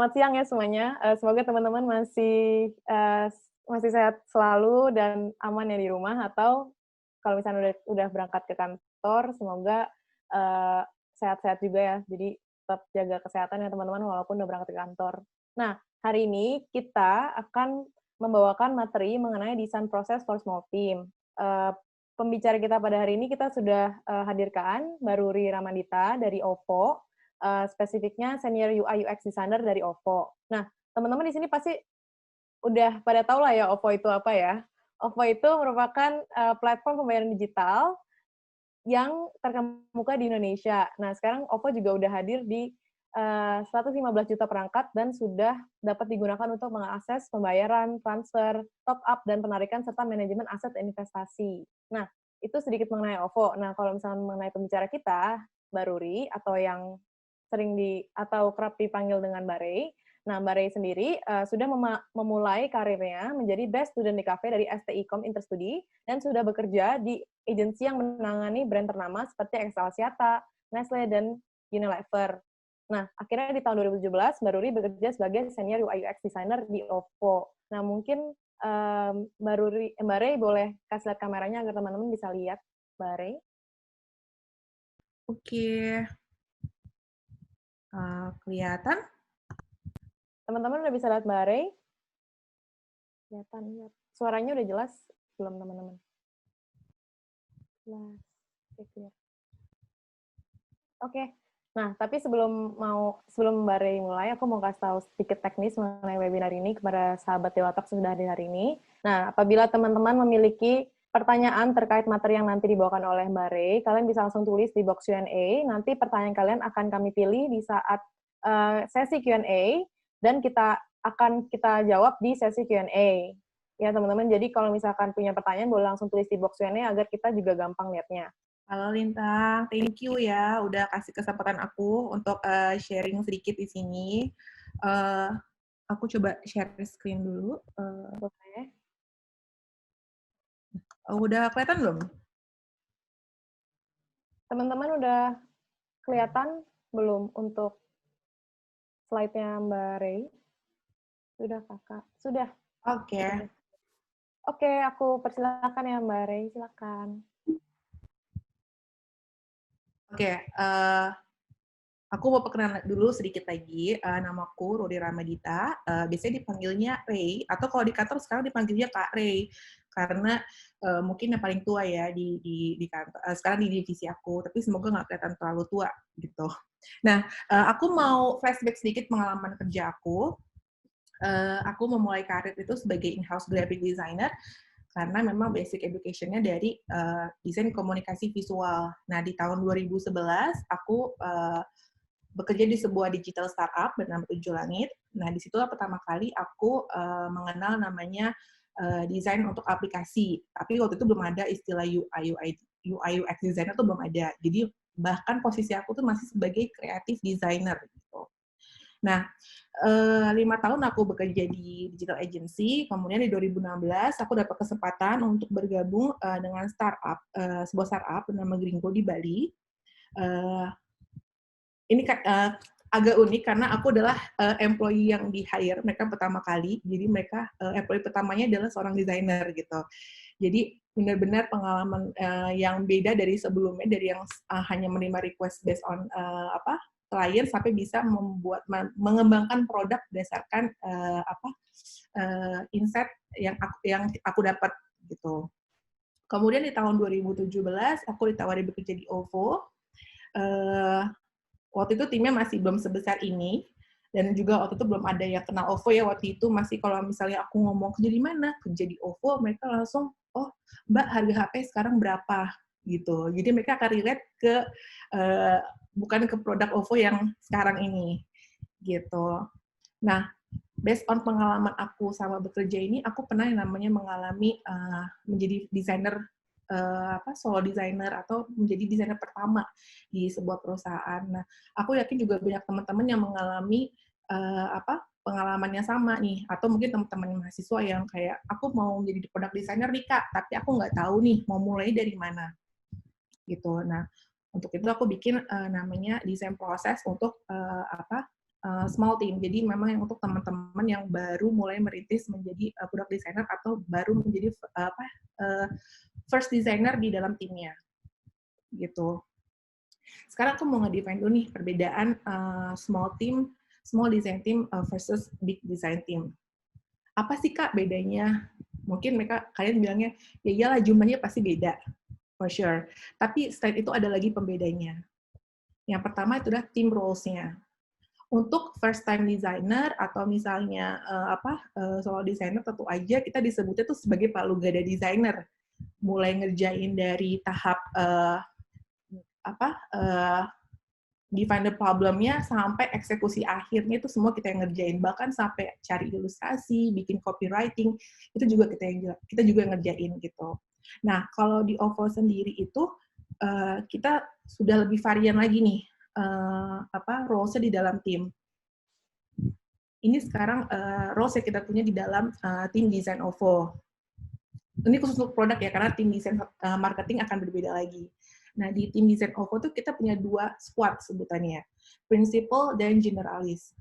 selamat siang ya semuanya. Semoga teman-teman masih sehat selalu dan aman ya di rumah, atau kalau misalnya udah berangkat ke kantor, semoga sehat-sehat juga ya. Jadi tetap jaga kesehatan ya teman-teman walaupun udah berangkat ke kantor. Nah, hari ini kita akan membawakan materi mengenai desain proses for small team. Pembicara kita pada hari ini kita sudah hadirkan Baruri Ramandita dari OVO. Spesifiknya senior UI UX designer dari OVO. Nah, teman-teman di sini pasti udah pada tahu lah ya OVO itu apa ya. OVO itu merupakan platform pembayaran digital yang terkemuka di Indonesia. Nah, sekarang OVO juga udah hadir di 115 juta perangkat dan sudah dapat digunakan untuk mengakses pembayaran, transfer, top up, dan penarikan serta manajemen aset dan investasi. Nah, itu sedikit mengenai OVO. Nah, kalau misalnya mengenai pembicara kita, Baruri, atau kerap dipanggil dengan Barei. Nah, Barei sendiri sudah memulai karirnya menjadi Best Student di Cafe dari STICom Interstudi dan sudah bekerja di agensi yang menangani brand ternama seperti Excelsiata, Nestle, dan Unilever. Nah, akhirnya di tahun 2017, Baruri bekerja sebagai Senior UI UX Designer di OVO. Nah, mungkin Mbak Rey boleh kasih lihat kameranya agar teman-teman bisa lihat Mbak Rey. Oke. Kelihatan? Teman-teman udah bisa lihat Mbak Rey? Kelihatan, lihat. Suaranya udah jelas belum teman-teman? Jelas. Oke. Nah, tapi sebelum Mbak Rey mulai, aku mau kasih tahu sedikit teknis mengenai webinar ini kepada sahabat Dewa Talk sudah hadir hari ini. Nah, apabila teman-teman memiliki pertanyaan terkait materi yang nanti dibawakan oleh Mbak Rey, kalian bisa langsung tulis di box Q&A. Nanti pertanyaan kalian akan kami pilih di saat sesi Q&A, dan kita jawab di sesi Q&A. Ya, teman-teman. Jadi kalau misalkan punya pertanyaan, boleh langsung tulis di box Q&A agar kita juga gampang lihatnya. Halo Lintang, thank you ya udah kasih kesempatan aku untuk sharing sedikit di sini. Aku coba share screen dulu. Boleh. Udah kelihatan belum? Teman-teman udah kelihatan belum untuk slide-nya Mbak Rey? Sudah, Kakak? Sudah. Oke. Oke, aku persilakan ya Mbak Rey, silakan. Oke, aku mau perkenalan dulu sedikit lagi. Namaku Ruri Ramadita. Biasanya dipanggilnya Ray, atau kalau di kantor sekarang dipanggilnya Kak Ray, karena mungkin yang paling tua ya di kantor. Sekarang di divisi aku, tapi semoga nggak kelihatan terlalu tua gitu. Nah, aku mau flashback sedikit pengalaman kerja aku. Aku memulai karir itu sebagai in-house graphic designer karena memang basic education-nya dari desain komunikasi visual. Nah, di tahun 2011 aku bekerja di sebuah digital startup bernama Tujuh Langit. Nah, di situlah pertama kali aku mengenal namanya desain untuk aplikasi. Tapi waktu itu belum ada istilah UI UX designer tuh belum ada. Jadi bahkan posisi aku tuh masih sebagai creative designer gitu. Nah, 5 tahun aku bekerja di digital agency, kemudian di 2016 aku dapat kesempatan untuk bergabung dengan sebuah startup bernama Gringo di Bali. Ini agak unik karena aku adalah employee yang di-hire mereka pertama kali, jadi mereka employee pertamanya adalah seorang desainer gitu. Jadi benar-benar pengalaman yang beda dari sebelumnya, dari yang hanya menerima request based on klien sampai bisa mengembangkan produk berdasarkan insight yang aku dapat gitu. Kemudian di tahun 2017 aku ditawari bekerja di OVO. Waktu itu timnya masih belum sebesar ini, dan juga waktu itu belum ada yang kenal OVO ya. Waktu itu masih kalau misalnya aku ngomong kerja di mana, kerja di OVO, mereka langsung, oh Mbak harga HP sekarang berapa gitu. Jadi mereka akan relate ke bukan ke produk OVO yang sekarang ini gitu. Nah, based on pengalaman aku sama bekerja ini, aku pernah yang namanya mengalami menjadi desainer solo designer atau menjadi desainer pertama di sebuah perusahaan. Nah, aku yakin juga banyak teman-teman yang mengalami pengalamannya sama nih, atau mungkin teman-teman mahasiswa yang kayak aku mau menjadi product designer nih Kak, tapi aku nggak tahu nih mau mulai dari mana gitu. Nah, untuk itu aku bikin namanya desain proses untuk small team. Jadi memang yang untuk teman-teman yang baru mulai merintis menjadi product designer atau baru menjadi first designer di dalam timnya, gitu. Sekarang aku mau nge-define dulu nih perbedaan small design team versus big design team. Apa sih Kak bedanya? Mungkin kalian bilangnya, ya iyalah jumlahnya pasti beda, for sure. Tapi selain itu ada lagi pembedanya. Yang pertama itu adalah team roles-nya. Untuk first time designer atau misalnya solo designer, tentu aja kita disebutnya tuh sebagai palu gada designer. Mulai ngerjain dari tahap define the problem-nya sampai eksekusi akhirnya itu semua kita yang ngerjain, bahkan sampai cari ilustrasi, bikin copywriting itu juga kita juga ngerjain gitu. Nah kalau di OVO sendiri itu kita sudah lebih varian lagi nih roles-nya di dalam tim. Ini sekarang roles yang kita punya di dalam tim desain OVO. Ini khusus untuk produk ya, karena tim desain marketing akan berbeda lagi. Nah, di tim desain OVO tuh kita punya 2 squad sebutannya, principal dan generalis.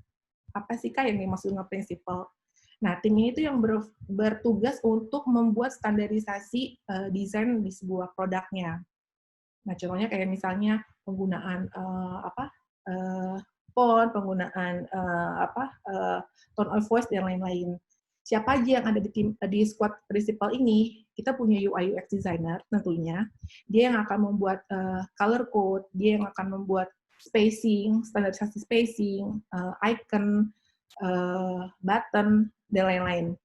Apa sih Kak yang dimaksud dengan principal? Nah, tim ini tuh yang bertugas untuk membuat standarisasi desain di sebuah produknya. Nah, contohnya kayak misalnya penggunaan font, penggunaan tone of voice dan lain-lain. Siapa aja yang ada di squad principal ini, kita punya UI UX designer tentunya. Dia yang akan membuat color code, dia yang akan membuat spacing, standarisasi spacing, icon, button, dan lain-lain.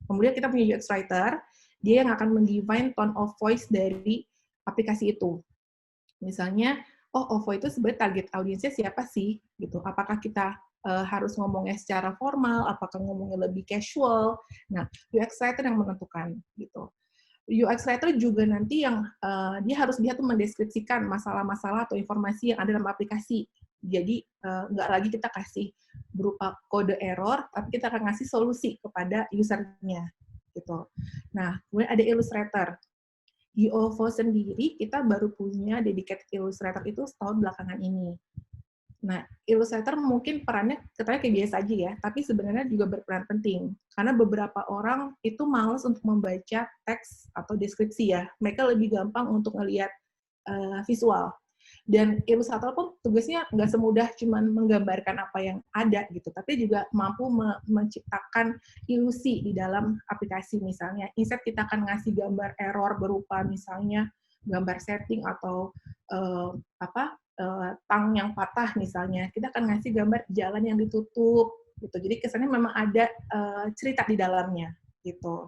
Kemudian kita punya UX writer, dia yang akan mendefine tone of voice dari aplikasi itu. Misalnya, OVO itu sebenarnya target audiensnya siapa sih? Gitu. Apakah kita harus ngomongnya secara formal, apakah ngomongnya lebih casual? Nah, UX writer yang menentukan gitu. UX writer juga nanti yang dia tuh mendeskripsikan masalah-masalah atau informasi yang ada dalam aplikasi. Jadi nggak lagi kita kasih berupa kode error, tapi kita akan ngasih solusi kepada usernya gitu. Nah, kemudian ada illustrator. Di OVO sendiri kita baru punya dedicated illustrator itu setahun belakangan ini. Nah, illustrator mungkin perannya katanya kayak biasa aja ya, tapi sebenarnya juga berperan penting. Karena beberapa orang itu malas untuk membaca teks atau deskripsi ya. Mereka lebih gampang untuk ngelihat visual. Dan ilustrator pun tugasnya nggak semudah cuman menggambarkan apa yang ada gitu, tapi juga mampu menciptakan ilusi di dalam aplikasi misalnya. Instead kita akan ngasih gambar error berupa misalnya gambar setting atau tang yang patah misalnya, kita akan ngasih gambar jalan yang ditutup gitu. Jadi kesannya memang ada cerita di dalamnya gitu.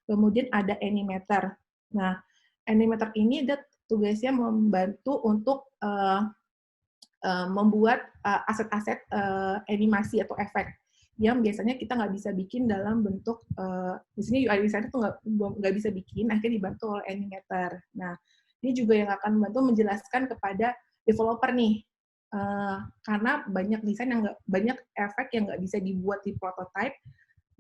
Kemudian ada animator. Nah, animator ini ada tugasnya membantu untuk membuat aset-aset animasi atau efek yang biasanya kita nggak bisa bikin dalam bentuk, biasanya UI designer tuh nggak bisa bikin, akhirnya dibantu oleh animator. Nah, ini juga yang akan membantu menjelaskan kepada developer nih, karena banyak desain yang banyak efek yang nggak bisa dibuat di prototype,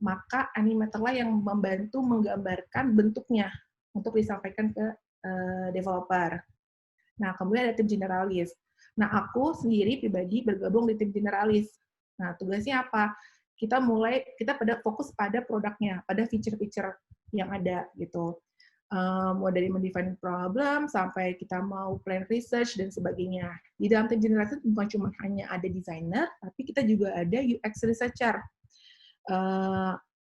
maka animator lah yang membantu menggambarkan bentuknya untuk disampaikan ke developer. Nah, kemudian ada tim generalis. Nah, aku sendiri pribadi bergabung di tim generalis. Nah, tugasnya apa? Kita pada fokus pada produknya, pada feature-feature yang ada gitu. Mulai dari mendefine problem sampai kita mau plan research dan sebagainya. Di dalam tim generalis bukan cuma hanya ada designer, tapi kita juga ada UX researcher.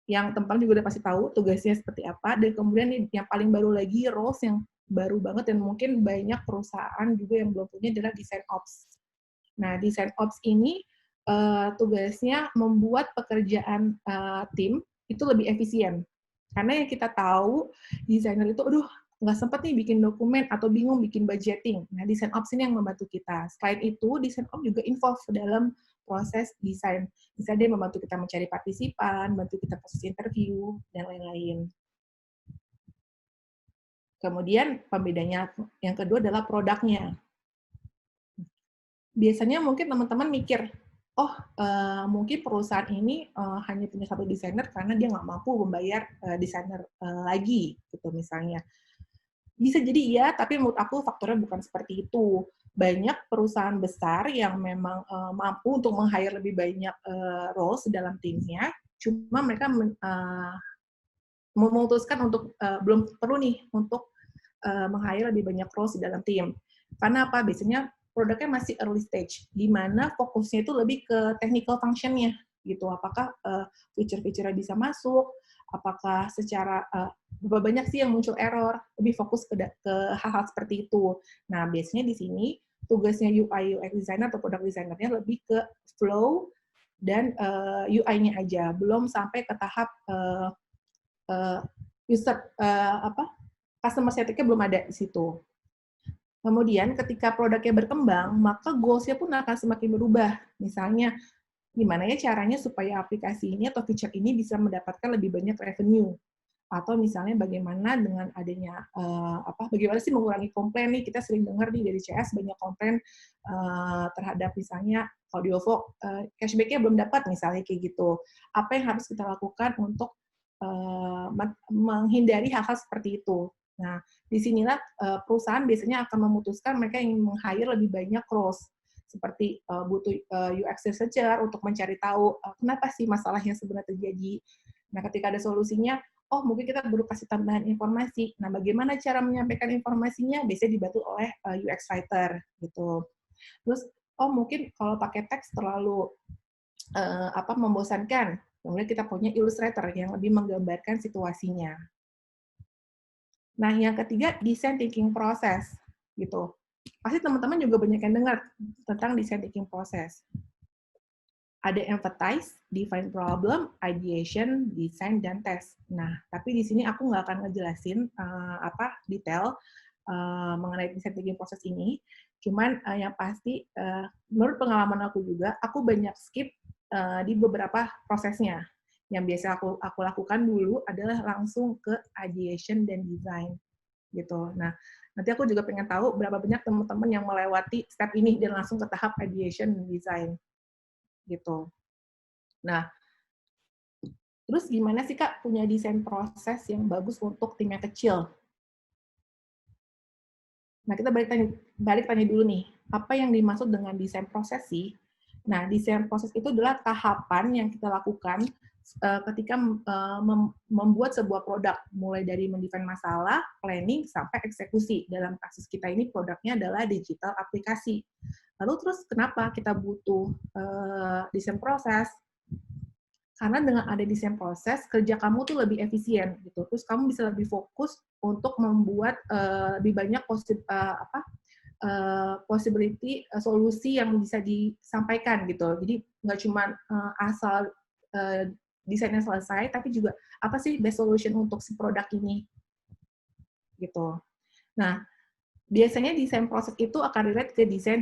Yang teman-teman juga udah pasti tahu tugasnya seperti apa, dan kemudian yang paling baru lagi roles yang baru banget dan mungkin banyak perusahaan juga yang belum punya adalah design ops. Nah, design ops ini tugasnya membuat pekerjaan tim itu lebih efisien. Karena yang kita tahu desainer itu, aduh nggak sempat nih bikin dokumen atau bingung bikin budgeting. Nah, design ops ini yang membantu kita. Selain itu, design ops juga involve dalam proses desain. Misalnya dia membantu kita mencari partisipan, bantu kita proses interview, dan lain-lain. Kemudian pembedanya yang kedua adalah produknya. Biasanya mungkin teman-teman mikir, mungkin perusahaan ini hanya punya satu desainer karena dia nggak mampu membayar desainer lagi, gitu misalnya. Bisa jadi iya, tapi menurut aku faktornya bukan seperti itu. Banyak perusahaan besar yang memang mampu untuk meng-hire lebih banyak roles dalam timnya, cuma mereka memutuskan untuk belum perlu nih untuk meng-hire lebih banyak roles di dalam tim. Karena apa? Biasanya produknya masih early stage, di mana fokusnya itu lebih ke technical function-nya gitu. Apakah feature-feature-nya bisa masuk, apakah secara berapa banyak sih yang muncul error, lebih fokus ke hal-hal seperti itu. Nah, biasanya di sini tugasnya UI UX designer atau product designer-nya lebih ke flow dan UI-nya aja, belum sampai ke tahap user customer centric-nya belum ada di situ. Kemudian ketika produknya berkembang, maka goals-nya pun akan semakin berubah. Misalnya, gimana ya caranya supaya aplikasi ini atau feature ini bisa mendapatkan lebih banyak revenue, atau misalnya bagaimana dengan adanya bagaimana sih mengurangi komplain nih, kita sering dengar nih dari CS banyak komplain terhadap misalnya kalau di OVO cashback-nya belum dapat misalnya kayak gitu. Apa yang harus kita lakukan untuk menghindari hal-hal seperti itu. Nah, disinilah perusahaan biasanya akan memutuskan mereka ingin meng-hire lebih banyak roles seperti butuh UX researcher untuk mencari tahu kenapa sih masalah yang sebenarnya terjadi. Nah, ketika ada solusinya, oh mungkin kita perlu kasih tambahan informasi. Nah, bagaimana cara menyampaikan informasinya? Biasanya dibantu oleh UX writer gitu. Terus, oh mungkin kalau pakai teks terlalu membosankan. Kemudian kita punya illustrator yang lebih menggambarkan situasinya. Nah, yang ketiga design thinking process gitu. Pasti teman-teman juga banyak yang dengar tentang design thinking process. Ada empathize, define problem, ideation, design, dan test. Nah, tapi di sini aku nggak akan ngejelasin detail mengenai design thinking process ini. Cuman yang pasti, menurut pengalaman aku juga, aku banyak skip di beberapa prosesnya. Yang biasa aku lakukan dulu adalah langsung ke ideation dan design gitu. Nah, nanti aku juga pengen tahu berapa banyak teman-teman yang melewati step ini dan langsung ke tahap ideation dan design gitu. Nah, terus gimana sih Kak punya desain proses yang bagus untuk tim yang kecil? Nah, kita balik tanya dulu nih, apa yang dimaksud dengan desain proses sih? Nah, desain proses itu adalah tahapan yang kita lakukan ketika membuat sebuah produk, mulai dari mendefine masalah, planning, sampai eksekusi. Dalam kasus kita ini produknya adalah digital aplikasi. Lalu terus kenapa kita butuh desain proses? Karena dengan ada desain proses, kerja kamu tuh lebih efisien gitu. Terus kamu bisa lebih fokus untuk membuat lebih banyak possibility solusi yang bisa disampaikan gitu. Jadi nggak cuma asal desainnya selesai, tapi juga apa sih best solution untuk si produk ini gitu. Nah, biasanya desain proses itu akan relate ke desain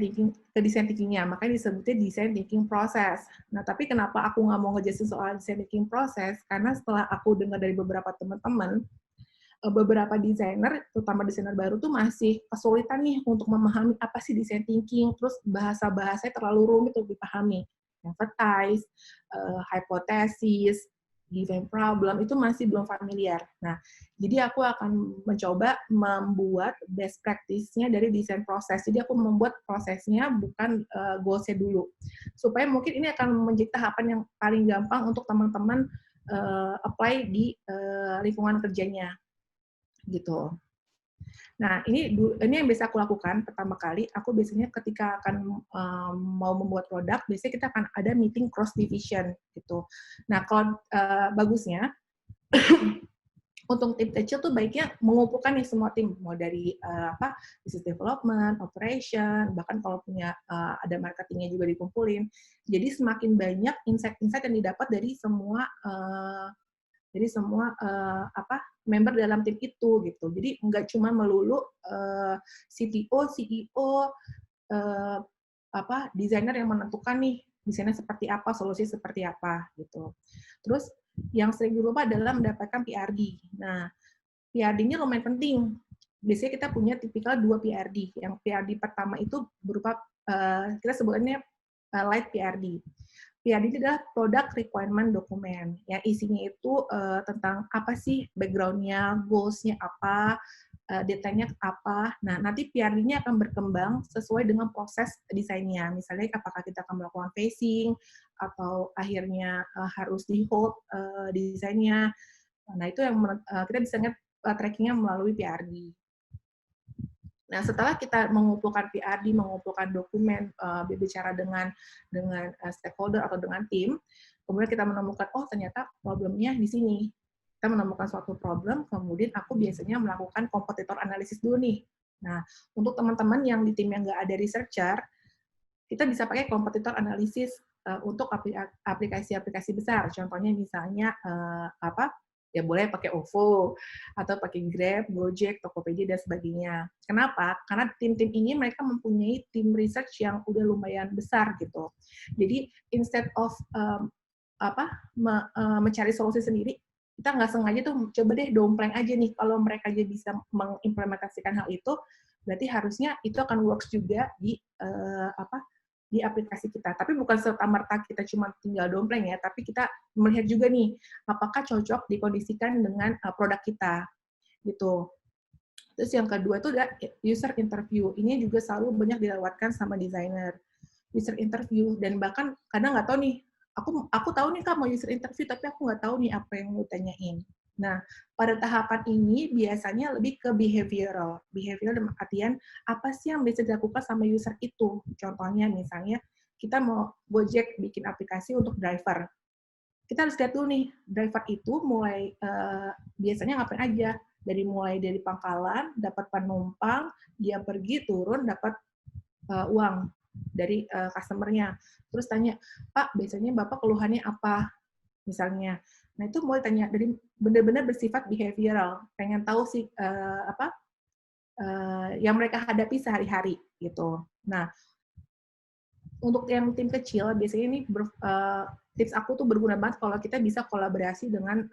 thinking-nya, makanya disebutnya desain thinking process. Nah, tapi kenapa aku nggak mau ngejelasin soal desain thinking process? Karena setelah aku dengar dari beberapa teman-teman, beberapa desainer, terutama desainer baru tuh masih kesulitan nih untuk memahami apa sih desain thinking, terus bahasa-bahasanya terlalu rumit untuk dipahami. Empathize, hypothesis, given problem, itu masih belum familiar. Nah, jadi aku akan mencoba membuat best practice-nya dari desain proses. Jadi aku membuat prosesnya bukan goals-nya dulu. Supaya mungkin ini akan menjadi tahapan yang paling gampang untuk teman-teman apply di lingkungan kerjanya gitu. Nah, ini yang biasa aku lakukan pertama kali. Aku biasanya ketika akan mau membuat produk, biasanya kita akan ada meeting cross division gitu. Nah, kalau bagusnya untuk tim kecil tuh baiknya mengumpulkan nih semua tim, mau dari business development, operation, bahkan kalau punya ada marketingnya juga dikumpulin. Jadi semakin banyak insight-insight yang didapat dari semua member dalam tim itu gitu. Jadi nggak cuma melulu CTO, CEO, desainer yang menentukan nih desainnya seperti apa, solusi seperti apa gitu. Terus yang sering dilupa adalah mendapatkan PRD. Nah, PRD-nya lumayan penting. Biasanya kita punya tipikal 2 PRD. Yang PRD pertama itu berupa kita sebutnya light PRD. PRD adalah Product Requirement Document, yang isinya itu tentang apa sih background-nya, goals-nya apa, detailnya apa. Nah, nanti PRD-nya akan berkembang sesuai dengan proses desainnya. Misalnya, apakah kita akan melakukan phasing, atau akhirnya harus di-hold desainnya. Nah, itu yang kita bisa lihat tracking-nya melalui PRD. Nah, setelah kita mengumpulkan PRD, mengumpulkan dokumen, berbicara dengan stakeholder atau dengan tim, kemudian kita menemukan, oh ternyata problemnya di sini. Kita menemukan suatu problem, kemudian aku biasanya melakukan kompetitor analisis dulu nih. Nah, untuk teman-teman yang di tim yang nggak ada researcher, kita bisa pakai kompetitor analisis untuk aplikasi-aplikasi besar. Contohnya misalnya ya boleh pakai OVO, atau pakai Grab, Gojek, Tokopedia, dan sebagainya. Kenapa? Karena tim-tim ini mereka mempunyai tim research yang udah lumayan besar gitu. Jadi instead of mencari solusi sendiri, kita nggak sengaja tuh coba deh dompleng aja nih. Kalau mereka aja bisa mengimplementasikan hal itu, berarti harusnya itu akan works juga di aplikasi kita. Tapi bukan serta-merta kita cuma tinggal dompleng ya, tapi kita melihat juga nih, apakah cocok dikondisikan dengan produk kita, gitu. Terus yang kedua itu ada user interview. Ini juga selalu banyak dilewatkan sama desainer. User interview, dan bahkan kadang nggak tahu nih, aku tahu nih Kak mau user interview, tapi aku nggak tahu nih apa yang mau tanyain. Nah, pada tahapan ini biasanya lebih ke behavioral. Behavioral dalam artian, apa sih yang bisa dilakukan sama user itu? Contohnya misalnya, kita mau Gojek bikin aplikasi untuk driver. Kita harus lihat dulu nih, driver itu biasanya ngapain aja. Mulai dari pangkalan, dapat penumpang, dia pergi, turun, dapat uang dari customer-nya. Terus tanya, Pak, biasanya Bapak keluhannya apa? Misalnya. Nah, itu mulai tanya dari benar-benar bersifat behavioral, pengen tahu sih yang mereka hadapi sehari-hari gitu. Nah, untuk yang tim kecil biasanya ini tips aku tuh berguna banget kalau kita bisa kolaborasi dengan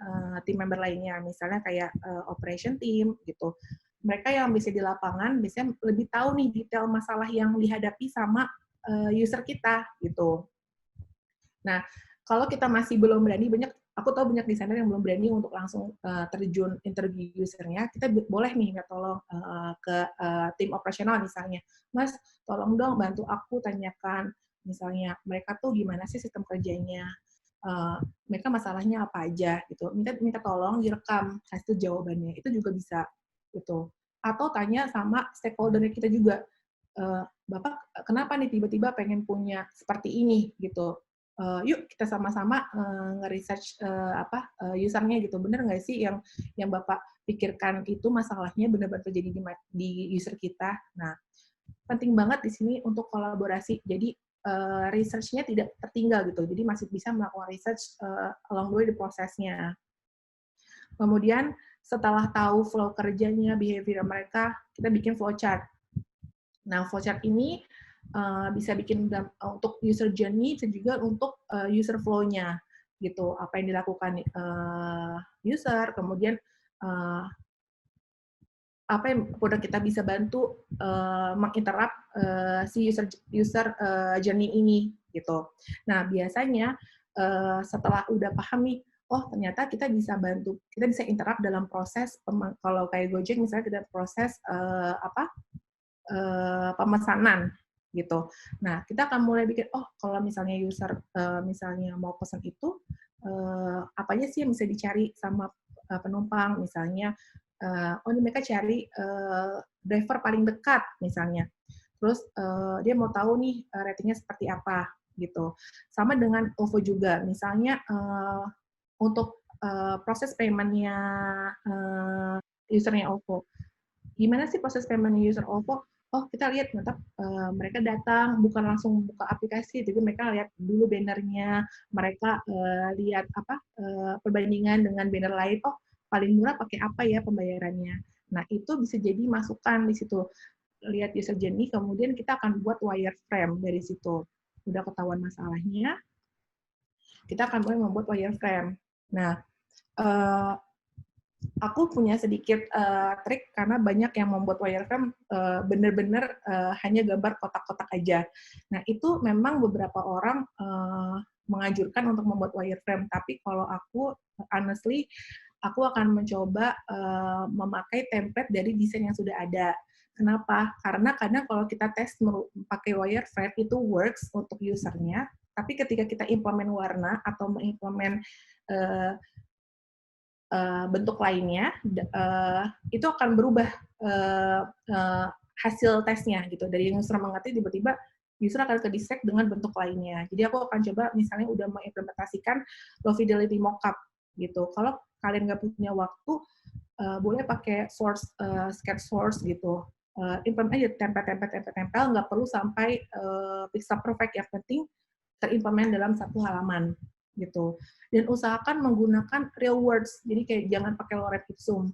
tim member lainnya, misalnya kayak operation team gitu. Mereka yang bisa di lapangan biasanya lebih tahu nih detail masalah yang dihadapi sama user kita gitu. Nah, kalau kita masih belum berani, aku tahu banyak desainer yang belum berani untuk langsung terjun interview usernya, kita boleh nih minta tolong ke tim operasional misalnya, Mas, tolong dong bantu aku tanyakan, misalnya mereka tuh gimana sih sistem kerjanya, mereka masalahnya apa aja gitu, minta tolong direkam, kasih jawabannya, itu juga bisa gitu. Atau tanya sama stakeholder kita juga, Bapak kenapa nih tiba-tiba pengen punya seperti ini gitu. Yuk kita sama-sama nge-research usernya gitu. Bener nggak sih yang Bapak pikirkan itu masalahnya benar-benar terjadi di user kita. Nah, penting banget di sini untuk kolaborasi. Jadi research-nya tidak tertinggal gitu. Jadi masih bisa melakukan research along the way di prosesnya. Kemudian setelah tahu flow kerjanya, behavior mereka, kita bikin flowchart. Nah, flowchart ini bisa bikin untuk user journey dan juga untuk user flow-nya gitu, apa yang dilakukan user, kemudian apa yang produk kita bisa bantu menginterrupt si user journey ini gitu. Nah, biasanya setelah udah paham nih, oh ternyata kita bisa bantu, kita bisa interrupt dalam proses, kalau kayak Gojek misalnya kita proses pemesanan gitu. Nah, kita akan mulai bikin, oh kalau misalnya user misalnya mau pesan itu, apa aja sih yang bisa dicari sama penumpang, misalnya, oh ini mereka cari driver paling dekat misalnya. Terus dia mau tahu nih ratingnya seperti apa gitu. Sama dengan OVO juga, misalnya untuk proses payment-nya usernya OVO. Gimana sih proses payment user OVO? Oh, kita lihat ternyata mereka datang bukan langsung buka aplikasi, jadi mereka lihat dulu bannernya, mereka lihat perbandingan dengan banner lain. Oh, paling murah pakai apa ya pembayarannya? Nah, itu bisa jadi masukan di situ. Lihat user journey, kemudian kita akan buat wireframe dari situ. Udah ketahuan masalahnya, kita akan mulai membuat wireframe. Nah, aku punya sedikit trik karena banyak yang membuat wireframe benar-benar hanya gambar kotak-kotak aja. Nah, itu memang beberapa orang menganjurkan untuk membuat wireframe. Tapi kalau aku, honestly, aku akan mencoba memakai template dari desain yang sudah ada. Kenapa? Karena kadang kalau kita tes pakai wireframe itu works untuk usernya, tapi ketika kita implement warna atau mengimplement bentuk lainnya, itu akan berubah hasil tesnya gitu. Dari yang user mengerti tiba-tiba user akan ke-distract dengan bentuk lainnya. Jadi aku akan coba misalnya udah mengimplementasikan low fidelity mockup gitu. Kalau kalian nggak punya waktu, boleh pakai source, sketch source gitu. Implement aja, tempel, nggak perlu sampai pixel perfect. Yang penting terimplement dalam satu halaman gitu. Dan usahakan menggunakan real words. Jadi kayak jangan pakai loret ipsum.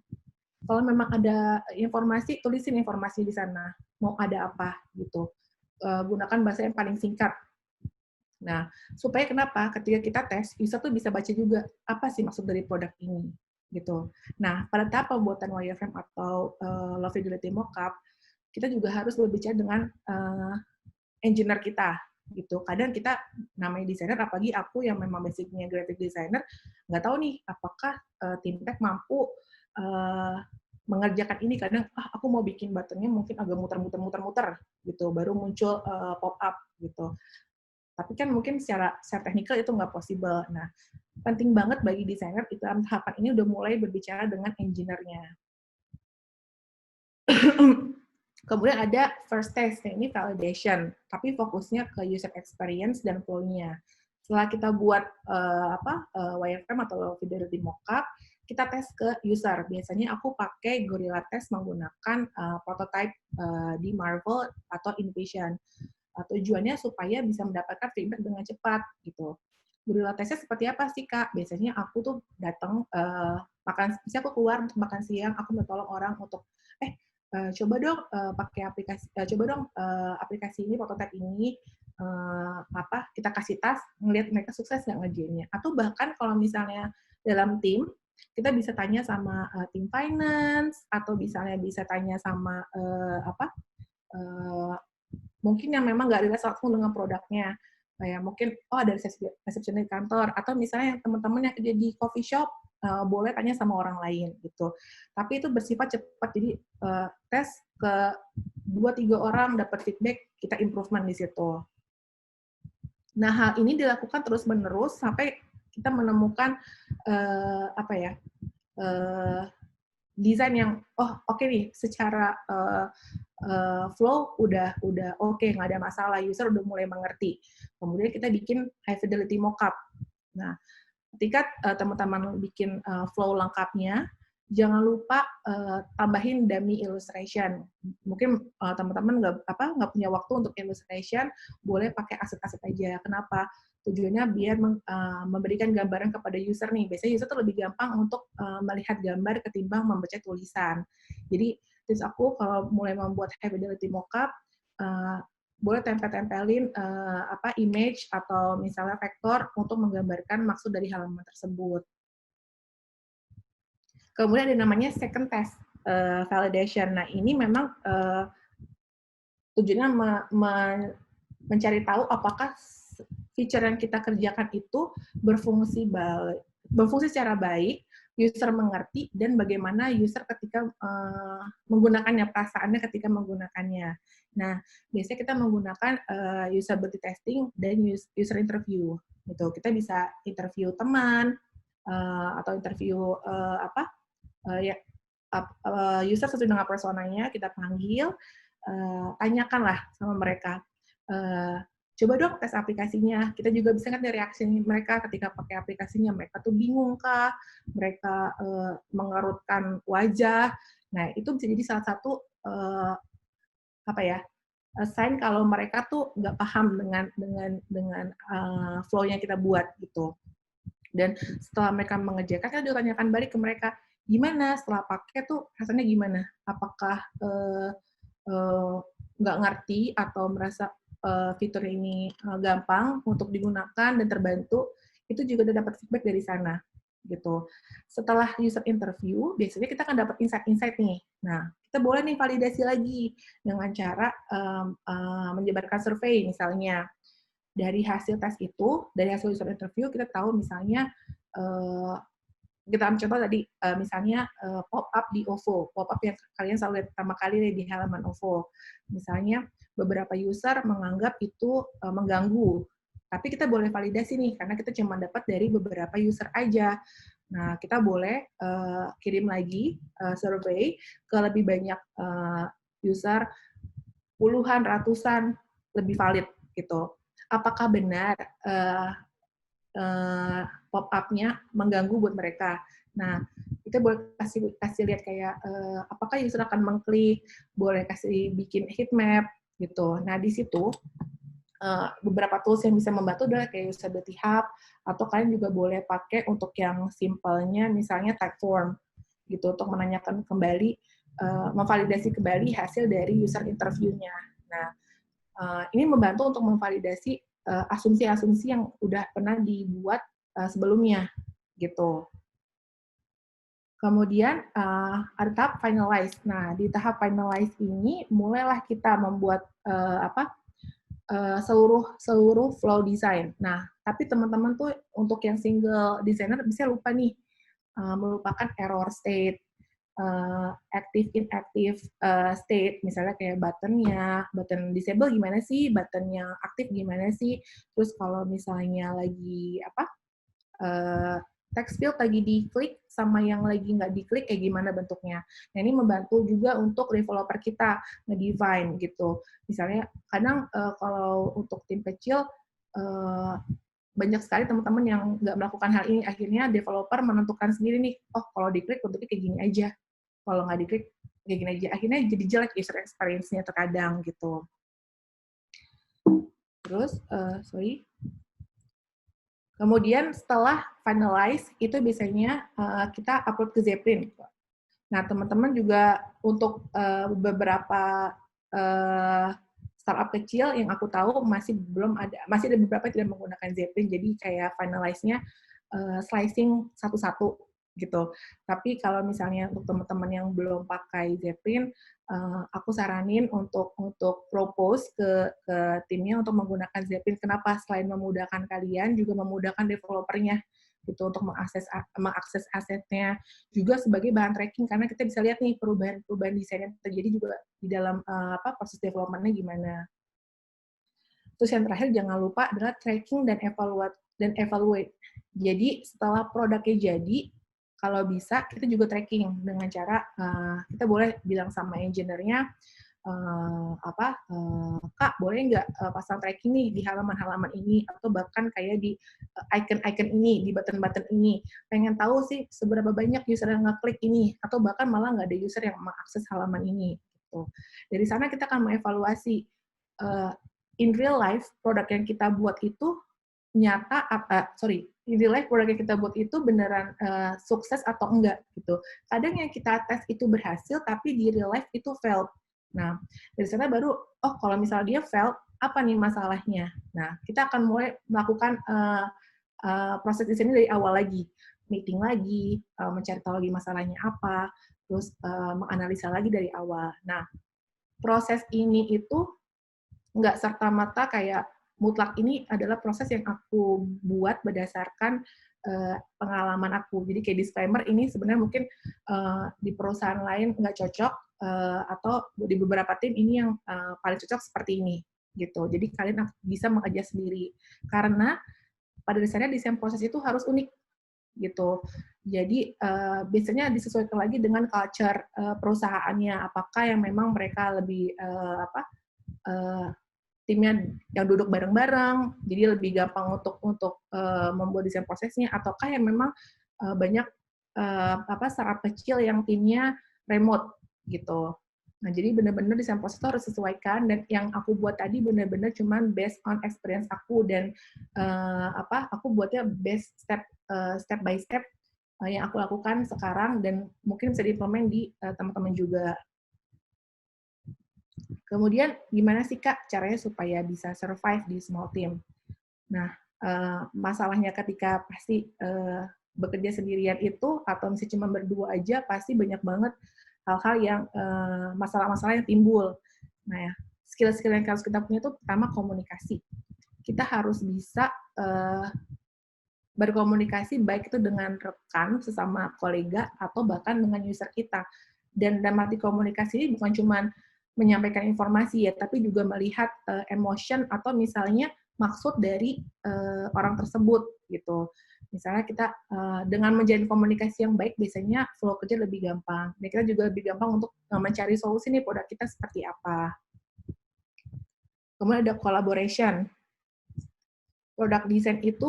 Kalau memang ada informasi, tulisin informasi di sana. Mau ada apa gitu. Gunakan bahasa yang paling singkat. Nah, supaya kenapa? Ketika kita tes, user tuh bisa baca juga apa sih maksud dari produk ini gitu. Nah, pada tahap pembuatan wireframe atau low fidelity mockup, kita juga harus berbicara dengan engineer kita gitu. Kadang kita namanya desainer, apalagi aku yang memang basicnya graphic designer, nggak tahu nih apakah tim tech mampu mengerjakan ini. Kadang aku mau bikin buttonnya mungkin agak muter-muter gitu, baru muncul pop up gitu. Tapi kan mungkin secara teknikal itu nggak possible. Nah, penting banget bagi desainer itu dalam tahapan ini udah mulai berbicara dengan engineer-nya. Kemudian ada first test, ini validation, tapi fokusnya ke user experience dan flow-nya. Setelah kita buat wireframe atau low fidelity mockup, kita tes ke user. Biasanya aku pakai Gorilla Test menggunakan prototype di Marvel atau InVision. Tujuannya supaya bisa mendapatkan feedback dengan cepat gitu. Gorilla Testnya seperti apa sih, Kak? Biasanya aku tuh datang misalnya aku keluar untuk makan siang, aku mau tolong orang untuk coba dong pakai aplikasi ini, prototipe ini, kita kasih task, ngelihat mereka sukses nggak ngerjainnya. Atau bahkan kalau misalnya dalam tim, kita bisa tanya sama tim finance, atau misalnya bisa tanya sama mungkin yang memang nggak relate langsung dengan produknya. Kayak mungkin, ada resepsionis kantor, atau misalnya teman-teman yang kerja di coffee shop, boleh tanya sama orang lain gitu. Tapi itu bersifat cepat, jadi tes ke 2-3 orang, dapat feedback, kita improvement di situ. Nah, hal ini dilakukan terus-menerus sampai kita menemukan desain yang oke nih, secara flow udah oke, nggak ada masalah, user udah mulai mengerti. Kemudian kita bikin high fidelity mockup. Nah, ketika teman-teman bikin flow lengkapnya, jangan lupa tambahin dummy illustration. Mungkin teman-teman nggak punya waktu untuk illustration, boleh pakai aset-aset aja. Kenapa? Tujuannya biar memberikan gambaran kepada user nih. Biasanya user tuh lebih gampang untuk melihat gambar ketimbang membaca tulisan. Jadi tips aku kalau mulai membuat high fidelity mockup, boleh tempelin image atau misalnya vektor untuk menggambarkan maksud dari halaman tersebut. Kemudian ada namanya second test validation. Nah, ini memang tujuannya mencari tahu apakah feature yang kita kerjakan itu berfungsi secara baik, user mengerti, dan bagaimana user ketika menggunakannya, perasaannya ketika menggunakannya. Nah, biasanya kita menggunakan usability testing dan user interview. Gitu. Kita bisa interview teman atau interview user sesuai dengan personanya, kita panggil, tanyakanlah sama mereka. Coba dong tes aplikasinya. Kita juga bisa kan dari reaksi mereka ketika pakai aplikasinya. Mereka tuh bingung kah? Mereka mengerutkan wajah. Nah, itu bisa jadi salah satu sign kalau mereka tuh nggak paham dengan flow yang kita buat gitu. Dan setelah mereka mengerjakan, kita juga tanyakan balik ke mereka, gimana setelah pakai tuh rasanya gimana? Apakah nggak ngerti atau merasa fitur ini gampang untuk digunakan dan terbantu? Itu juga udah dapat feedback dari sana gitu. Setelah user interview, biasanya kita akan dapat insight-insight nih. Nah, kita boleh nih validasi lagi dengan cara menyebarkan survei misalnya. dari hasil tes itu, dari hasil user interview, kita tahu misalnya, kita ambil contoh tadi, misalnya pop-up di OVO, pop-up yang kalian selalu lihat pertama kali di halaman OVO. Misalnya beberapa user menganggap itu mengganggu, tapi kita boleh validasi nih, karena kita cuma dapat dari beberapa user aja. Nah, kita boleh kirim lagi survei ke lebih banyak user, puluhan, ratusan, lebih valid gitu. Apakah benar pop-up-nya mengganggu buat mereka. Nah, kita boleh kasih lihat kayak apakah user akan mengklik, boleh kasih bikin heat map gitu. Nah, di situ beberapa tools yang bisa membantu adalah kayak Usability Hub, atau kalian juga boleh pakai untuk yang simpelnya misalnya Typeform gitu, untuk menanyakan kembali, memvalidasi kembali hasil dari user interview-nya. Nah, ini membantu untuk memvalidasi asumsi-asumsi yang udah pernah dibuat sebelumnya, gitu. Kemudian ada tahap finalize. Nah, di tahap finalize ini mulailah kita membuat seluruh flow design. Nah, tapi teman-teman tuh untuk yang single designer bisa lupa nih, melupakan error state, active inactive state, misalnya kayak button disable gimana sih, button yang aktif gimana sih, terus kalau misalnya lagi text field lagi diklik sama yang lagi nggak diklik kayak gimana bentuknya. Nah, ini membantu juga untuk developer kita nge-define gitu. Misalnya kadang kalau untuk tim kecil banyak sekali teman-teman yang nggak melakukan hal ini, akhirnya developer menentukan sendiri nih, oh kalau diklik bentuknya kayak gini aja, kalau nggak diklik kayak gini aja, akhirnya jadi jelek user experience-nya terkadang gitu. Terus, kemudian setelah finalize, itu biasanya kita upload ke Zeppelin. Nah, teman-teman juga untuk beberapa startup kecil yang aku tahu masih ada beberapa yang tidak menggunakan Zeppelin, jadi kayak finalize-nya slicing satu-satu gitu. Tapi kalau misalnya untuk teman-teman yang belum pakai Zeppelin, aku saranin untuk propose ke timnya untuk menggunakan Zeppelin. Kenapa? Selain memudahkan kalian, juga memudahkan developernya gitu untuk mengakses asetnya, juga sebagai bahan tracking, karena kita bisa lihat nih perubahan desain yang terjadi juga di dalam proses development-nya gimana. Terus yang terakhir jangan lupa adalah tracking dan evaluate. Jadi setelah produknya jadi, kalau bisa kita juga tracking dengan cara kita boleh bilang sama engineer-nya, Kak, boleh nggak pasang tracking nih di halaman-halaman ini, atau bahkan kayak di icon-icon ini, di button-button ini. Pengen tahu sih seberapa banyak user yang ngeklik ini, atau bahkan malah nggak ada user yang mengakses halaman ini. Gitu. Dari sana kita akan mengevaluasi in real life produk yang kita buat itu in real life produk yang kita buat itu beneran sukses atau enggak gitu. Kadang yang kita tes itu berhasil, tapi di real life itu failed. Nah, dari sana baru, oh kalau misalnya dia failed, apa nih masalahnya? Nah, kita akan mulai melakukan proses di sini dari awal lagi. Meeting lagi, mencari tahu lagi masalahnya apa, terus menganalisa lagi dari awal. Nah, proses ini itu nggak serta-merta kayak mutlak, ini adalah proses yang aku buat berdasarkan pengalaman aku. Jadi kayak disclaimer, ini sebenarnya mungkin di perusahaan lain nggak cocok, atau di beberapa tim ini yang paling cocok seperti ini gitu. Jadi kalian bisa mengadjust sendiri, karena pada dasarnya desain proses itu harus unik gitu. Jadi biasanya disesuaikan lagi dengan culture perusahaannya, apakah yang memang mereka lebih timnya yang duduk bareng-bareng, jadi lebih gampang untuk membuat desain prosesnya, ataukah yang memang banyak startup kecil yang timnya remote gitu. Nah, jadi benar-benar desain proses itu harus sesuaikan, dan yang aku buat tadi benar-benar cuman based on experience aku, dan aku buatnya based step by step yang aku lakukan sekarang, dan mungkin bisa diimplement di teman-teman juga. Kemudian gimana sih Kak caranya supaya bisa survive di small team? Nah, masalahnya ketika pasti bekerja sendirian itu, atau misalnya cuma berdua aja, pasti banyak banget hal-hal yang masalah-masalah yang timbul. Nah, ya, skill-skill yang harus kita punya itu pertama komunikasi. kita harus bisa berkomunikasi baik itu dengan rekan, sesama kolega, atau bahkan dengan user kita. Dan dalam arti komunikasi ini bukan cuma menyampaikan informasi ya, tapi juga melihat emotion atau misalnya maksud dari orang tersebut gitu. Misalnya kita dengan menjalin komunikasi yang baik, biasanya flow kerja lebih gampang. Dan kita juga lebih gampang untuk mencari solusi nih produk kita seperti apa. Kemudian ada collaboration. Produk desain itu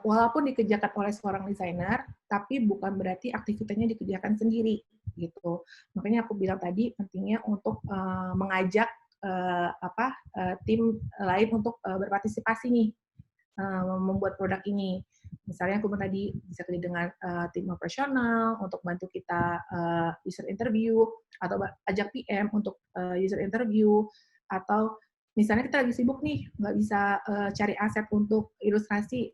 walaupun dikerjakan oleh seorang desainer, tapi bukan berarti aktivitasnya dikerjakan sendiri gitu. Makanya aku bilang tadi pentingnya untuk mengajak tim lain untuk berpartisipasi nih membuat produk ini. Misalnya aku tadi bisa kerja dengan tim operasional untuk bantu kita user interview, atau ajak PM untuk user interview, atau misalnya kita lagi sibuk nih, nggak bisa cari aset untuk ilustrasi,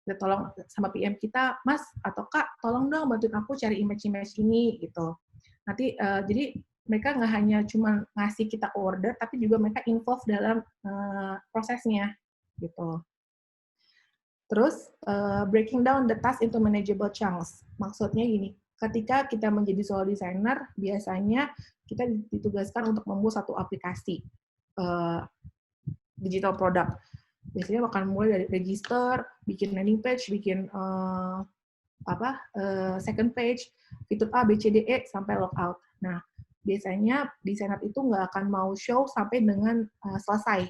ya tolong sama PM kita, Mas atau Kak, tolong dong bantuin aku cari image-image ini, gitu. Nanti, jadi mereka nggak hanya cuma ngasih kita order, tapi juga mereka involve dalam prosesnya, gitu. Terus, breaking down the task into manageable chunks. Maksudnya gini, ketika kita menjadi solo designer, biasanya kita ditugaskan untuk membuat satu aplikasi digital product. Biasanya akan mulai dari register, bikin landing page, bikin second page, fitur A, B, C, D, E, sampai logout. Nah, biasanya desainer itu nggak akan mau show sampai dengan selesai.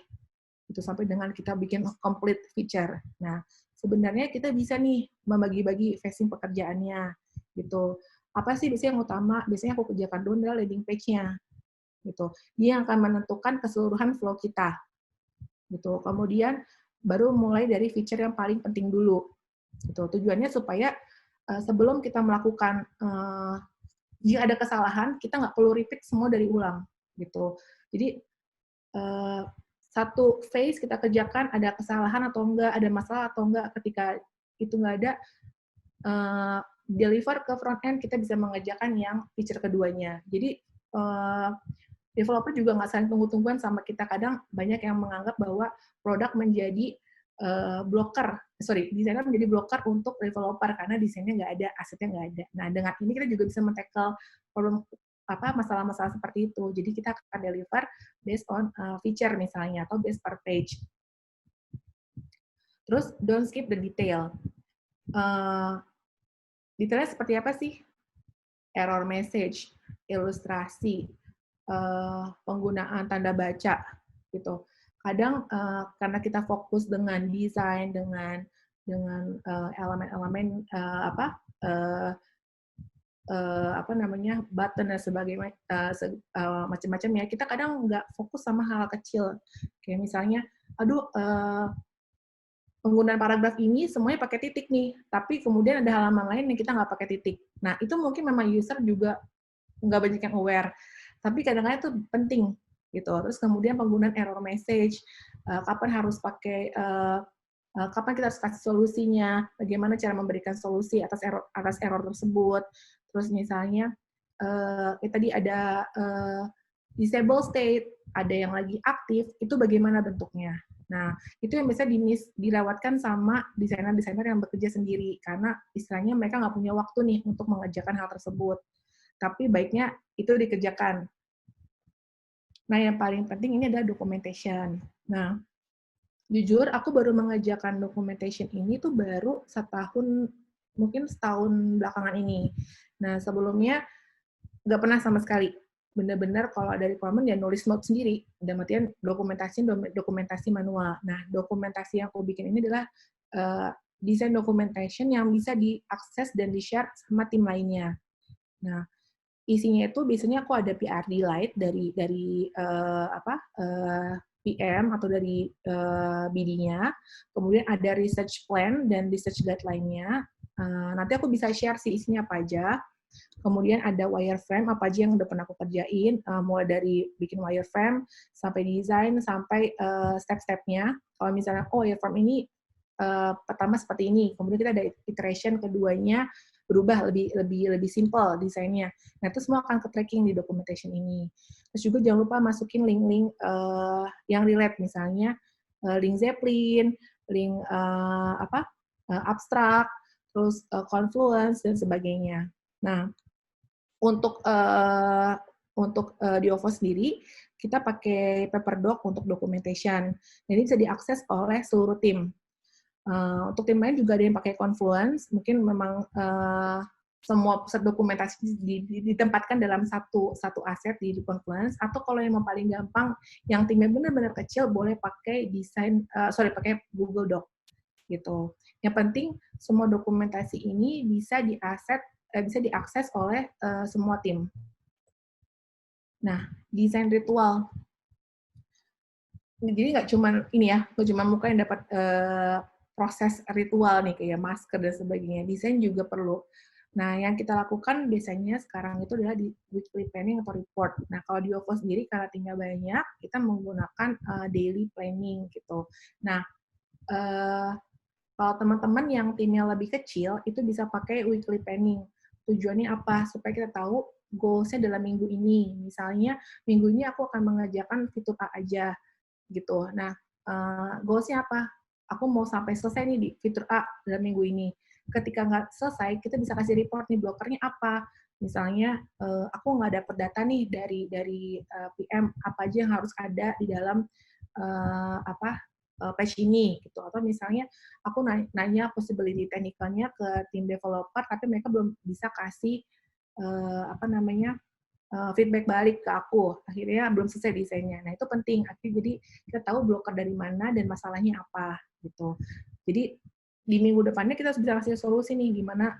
Itu sampai dengan kita bikin complete feature. Nah, sebenarnya kita bisa nih membagi-bagi facing pekerjaannya. Gitu. Apa sih biasanya yang utama? Biasanya aku kerjakan dulu adalah landing page-nya. Gitu. Dia yang akan menentukan keseluruhan flow kita. Gitu. Kemudian baru mulai dari feature yang paling penting dulu. Gitu. Tujuannya supaya sebelum kita melakukan jika ada kesalahan, kita nggak perlu repeat semua dari ulang. Gitu. Jadi satu phase kita kerjakan, ada kesalahan atau enggak, ada masalah atau enggak, ketika itu nggak ada, deliver ke front end, kita bisa mengerjakan yang feature keduanya. Jadi developer juga nggak saling tunggu-tungguan sama kita. Kadang banyak yang menganggap bahwa produk menjadi desainer menjadi blocker untuk developer karena desainnya nggak ada, asetnya nggak ada. Nah, dengan ini kita juga bisa men-tackle problem masalah-masalah seperti itu. Jadi kita akan deliver based on feature misalnya, atau based per page. Terus, don't skip the detail. Detailnya seperti apa sih? Error message, ilustrasi, penggunaan tanda baca, gitu. Kadang karena kita fokus dengan desain, dengan elemen-elemen button dan sebagainya, macam-macam ya, kita kadang nggak fokus sama hal kecil. Kayak misalnya, penggunaan paragraf ini semuanya pakai titik nih, tapi kemudian ada halaman lain yang kita nggak pakai titik. Nah, itu mungkin memang user juga nggak banyak yang aware, tapi kadang-kadang itu penting gitu. Terus kemudian penggunaan error message, kapan harus pakai, kapan kita harus kasih solusinya, bagaimana cara memberikan solusi atas error tersebut. Terus misalnya tadi ada disable state, ada yang lagi aktif, itu bagaimana bentuknya. Nah, itu yang biasa dilewatkan sama desainer-desainer yang bekerja sendiri, karena istilahnya mereka nggak punya waktu nih untuk mengerjakan hal tersebut. Tapi baiknya itu dikerjakan. Nah, yang paling penting ini adalah documentation. Nah, jujur aku baru mengerjakan documentation ini tuh baru mungkin setahun belakangan ini. Nah, sebelumnya nggak pernah sama sekali. Benar-benar kalau ada requirement ya nulis note sendiri. Dan artian dokumentasi manual. Nah, dokumentasi yang aku bikin ini adalah design documentation yang bisa diakses dan di-share sama tim lainnya. Nah, isinya itu biasanya aku ada PRD light dari PM atau dari BD-nya, kemudian ada research plan dan research guideline-nya. Nanti aku bisa share sih isinya apa aja. Kemudian ada wireframe, apa aja yang udah pernah aku kerjain, mulai dari bikin wireframe, sampai desain, sampai step-stepnya. Kalau misalnya, wireframe ini pertama seperti ini, kemudian kita ada iteration keduanya, berubah lebih simple desainnya. Nah, itu semua akan ke-tracking di documentation ini. Terus juga jangan lupa masukin link-link yang relate, misalnya link Zeppelin, link abstrak, terus Confluence dan sebagainya. Nah, untuk di OVO sendiri kita pakai Paperdoc untuk documentation. Jadi bisa diakses oleh seluruh tim. Untuk tim lain juga ada yang pakai Confluence, mungkin memang semua pusat dokumentasi ditempatkan dalam satu aset di Confluence, atau kalau yang paling gampang, yang timnya benar-benar kecil, boleh pakai pakai Google Doc gitu. Yang penting semua dokumentasi ini bisa diakses oleh semua tim. Nah, desain ritual. Jadi nggak cuma muka yang dapat proses ritual nih kayak masker dan sebagainya. Desain juga perlu. Nah, yang kita lakukan biasanya sekarang itu adalah di weekly planning atau report. Nah, kalau di OVO sendiri karena timnya banyak, kita menggunakan daily planning gitu. Nah, kalau teman-teman yang timnya lebih kecil, itu bisa pakai weekly planning. Tujuannya apa? Supaya kita tahu goals-nya dalam minggu ini. Misalnya, minggu ini aku akan mengerjakan fitur A aja gitu. Nah, goals-nya apa? Aku mau sampai selesai nih di fitur A dalam minggu ini. Ketika nggak selesai, kita bisa kasih report nih, blokernya apa. Misalnya, aku nggak dapat data nih dari PM, apa aja yang harus ada di dalam page ini gitu. Atau misalnya aku nanya possibility technical-nya ke tim developer, tapi mereka belum bisa kasih feedback balik ke aku. Akhirnya belum selesai desainnya. Nah, itu penting. Jadi kita tahu blocker dari mana dan masalahnya apa gitu. Jadi di minggu depannya kita bisa kasih solusi nih gimana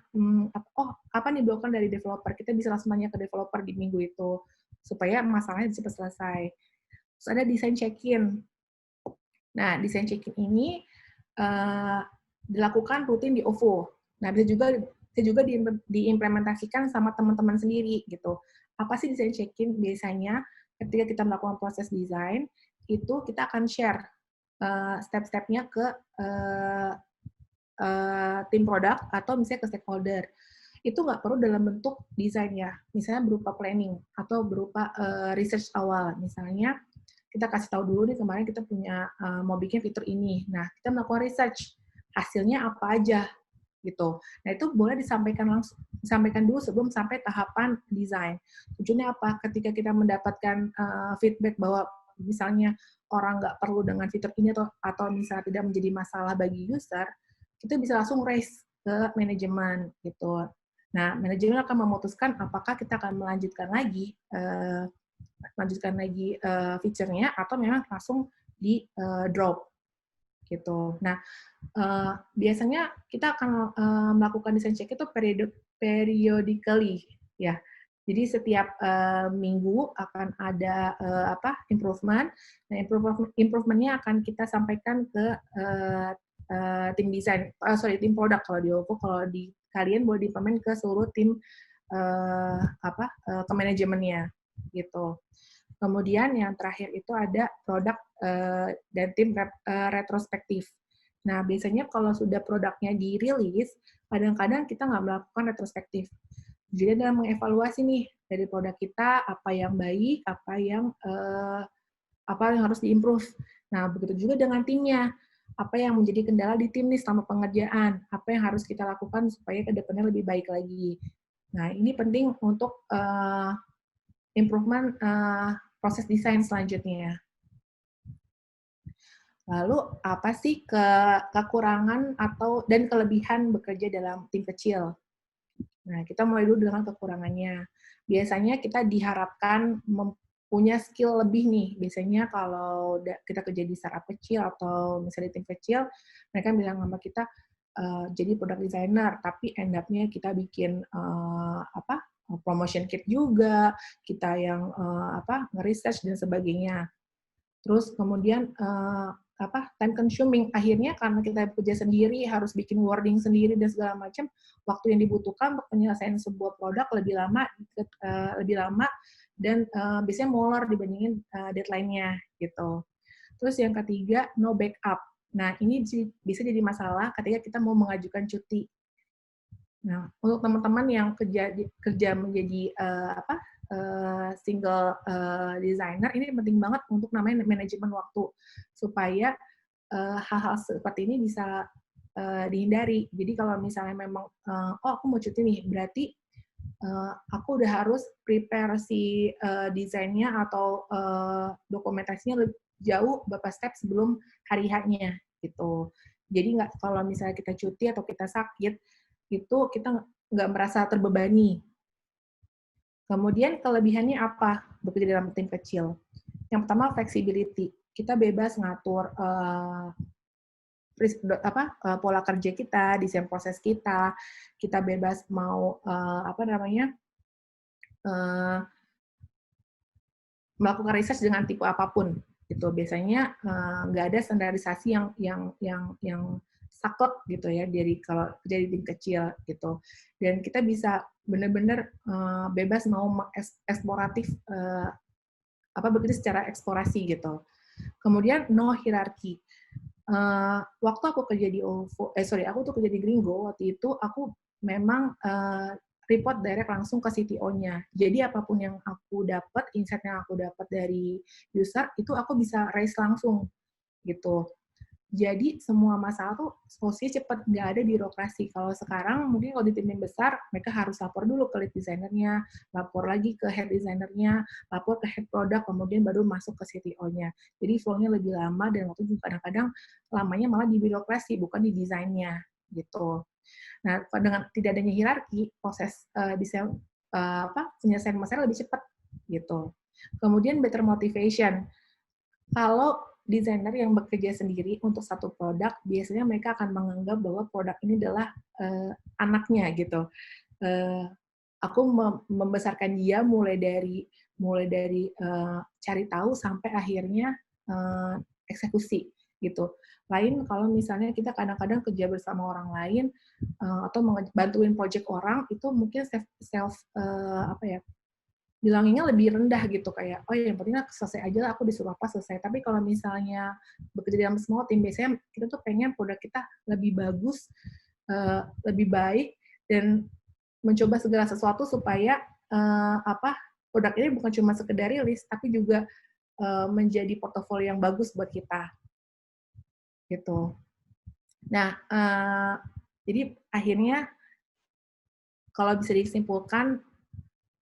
apa nih blocker dari developer. Kita bisa langsung nanya ke developer di minggu itu supaya masalahnya cepat selesai. Terus ada desain check-in. Nah, desain check-in ini dilakukan rutin di OVO. Nah, bisa juga diimplementasikan sama teman-teman sendiri gitu. Apa sih desain check-in? Biasanya ketika kita melakukan proses desain, itu kita akan share step-stepnya ke tim produk atau misalnya ke stakeholder. Itu nggak perlu dalam bentuk desain ya, misalnya berupa planning atau berupa research awal. Misalnya kita kasih tahu dulu nih kemarin kita punya mau bikin fitur ini. Nah, kita melakukan research, hasilnya apa aja gitu. Nah, itu boleh disampaikan dulu sebelum sampai tahapan desain. Tujuannya apa? Ketika kita mendapatkan feedback bahwa misalnya orang nggak perlu dengan fitur ini atau misalnya tidak menjadi masalah bagi user, kita bisa langsung raise ke manajemen gitu. Nah, manajemen akan memutuskan apakah kita akan melanjutkan lagi feature-nya atau memang langsung di drop gitu. Nah, biasanya kita akan melakukan design check itu periodically ya. Jadi setiap minggu akan ada improvement. Nah, improvement-nya akan kita sampaikan ke tim desain, tim produk kalau di OVO. Kalau di kalian boleh diimplement ke seluruh tim ke manajemennya gitu. Kemudian yang terakhir itu ada produk dan tim retrospektif. Nah, biasanya kalau sudah produknya dirilis, kadang-kadang kita nggak melakukan retrospektif. Jadi dalam mengevaluasi nih dari produk kita apa yang baik, apa yang harus diimprove. Nah, begitu juga dengan timnya. Apa yang menjadi kendala di tim nih selama pengerjaan, apa yang harus kita lakukan supaya ke depannya lebih baik lagi. Nah, ini penting untuk improvement proses desain selanjutnya. Lalu apa sih kekurangan dan kelebihan bekerja dalam tim kecil? Nah, kita mulai dulu dengan kekurangannya. Biasanya kita diharapkan punya skill lebih nih. Biasanya kalau kita kerja di startup kecil atau misalnya tim kecil, mereka bilang sama kita jadi product designer, tapi end up-nya kita bikin promotion kit juga, kita yang nge-research dan sebagainya. Terus kemudian time consuming, akhirnya karena kita bekerja sendiri, harus bikin wording sendiri dan segala macam, waktu yang dibutuhkan untuk penyelesaian sebuah produk lebih lama dan biasanya molor dibandingin deadline-nya gitu. Terus yang ketiga, no backup. Nah, ini bisa jadi masalah ketika kita mau mengajukan cuti. Nah, untuk teman-teman yang kerja menjadi single designer, ini penting banget untuk namanya manajemen waktu, supaya hal-hal seperti ini bisa dihindari. Jadi kalau misalnya memang, oh aku mau cuti nih, berarti aku udah harus prepare si desainnya atau dokumentasinya jauh beberapa step sebelum hari H-nya gitu. Jadi nggak kalau misalnya kita cuti atau kita sakit, itu kita nggak merasa terbebani. Kemudian kelebihannya apa bekerja dalam tim kecil? Yang pertama flexibility. Kita bebas ngatur pola kerja kita, desain proses kita bebas mau melakukan research dengan tipe apapun gitu. Biasanya nggak ada standarisasi yang saklek gitu ya kalau jadi tim kecil gitu. Dan kita bisa benar-benar bebas mau eksploratif bekerja secara eksplorasi gitu. Kemudian no hierarki. Waktu aku kerja di aku tuh kerja di Gringo, waktu itu aku memang report direct langsung ke CTO-nya. Jadi apapun yang aku dapat, insight yang aku dapat dari user, itu aku bisa raise langsung gitu. Jadi semua masalah tuh solusinya cepat, nggak ada birokrasi. Kalau sekarang mungkin kalau di tim besar, mereka harus lapor dulu ke lead designer-nya, lapor lagi ke head designer-nya, lapor ke head product, kemudian baru masuk ke CTO-nya. Jadi flow-nya lebih lama dan waktu juga kadang-kadang lamanya malah di birokrasi, bukan di desainnya gitu. Nah, dengan tidak adanya hierarki, proses desain penyelesaian masalah lebih cepat gitu. Kemudian better motivation. Kalau desainer yang bekerja sendiri untuk satu produk, biasanya mereka akan menganggap bahwa produk ini adalah anaknya gitu. Aku membesarkan dia mulai dari cari tahu sampai akhirnya eksekusi gitu. Lain kalau misalnya kita kadang-kadang kerja bersama orang lain atau bantuin project orang, itu mungkin self bilanginnya lebih rendah gitu, kayak oh ya yang penting selesai aja lah, aku disuruh apa selesai. Tapi kalau misalnya bekerja dalam small team, biasanya kita tuh pengen produk kita lebih bagus, lebih baik, dan mencoba segala sesuatu supaya produk ini bukan cuma sekedar rilis, tapi juga menjadi portofolio yang bagus buat kita gitu. Nah, jadi akhirnya kalau bisa disimpulkan,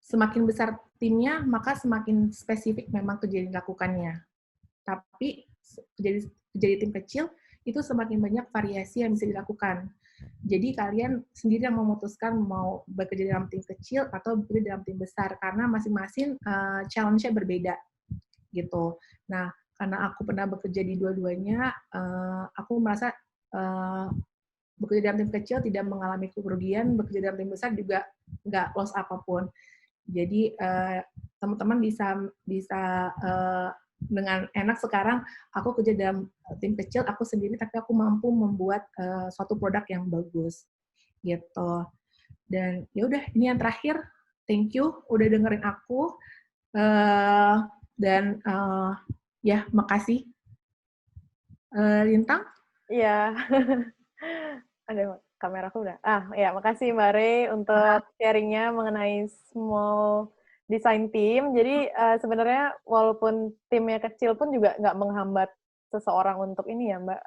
semakin besar timnya, maka semakin spesifik memang kerja yang dilakukannya. Tapi jadi tim kecil, itu semakin banyak variasi yang bisa dilakukan. Jadi kalian sendiri yang memutuskan mau bekerja dalam tim kecil atau bekerja dalam tim besar, karena masing-masing challenge-nya berbeda. Gitu. Nah, karena aku pernah bekerja di dua-duanya, aku merasa bekerja dalam tim kecil tidak mengalami kerugian, bekerja dalam tim besar juga nggak loss apapun. Jadi teman-teman bisa dengan enak sekarang aku kerja dalam tim kecil, aku sendiri, tapi aku mampu membuat suatu produk yang bagus gitu. Dan ya udah, ini yang terakhir. Thank you udah dengerin aku dan ya makasih. Lintang? Iya. Ada kameraku udah. Ya, makasih Mbak Rey untuk sharingnya mengenai small design team. Jadi sebenarnya walaupun timnya kecil pun juga nggak menghambat seseorang untuk ini ya Mbak,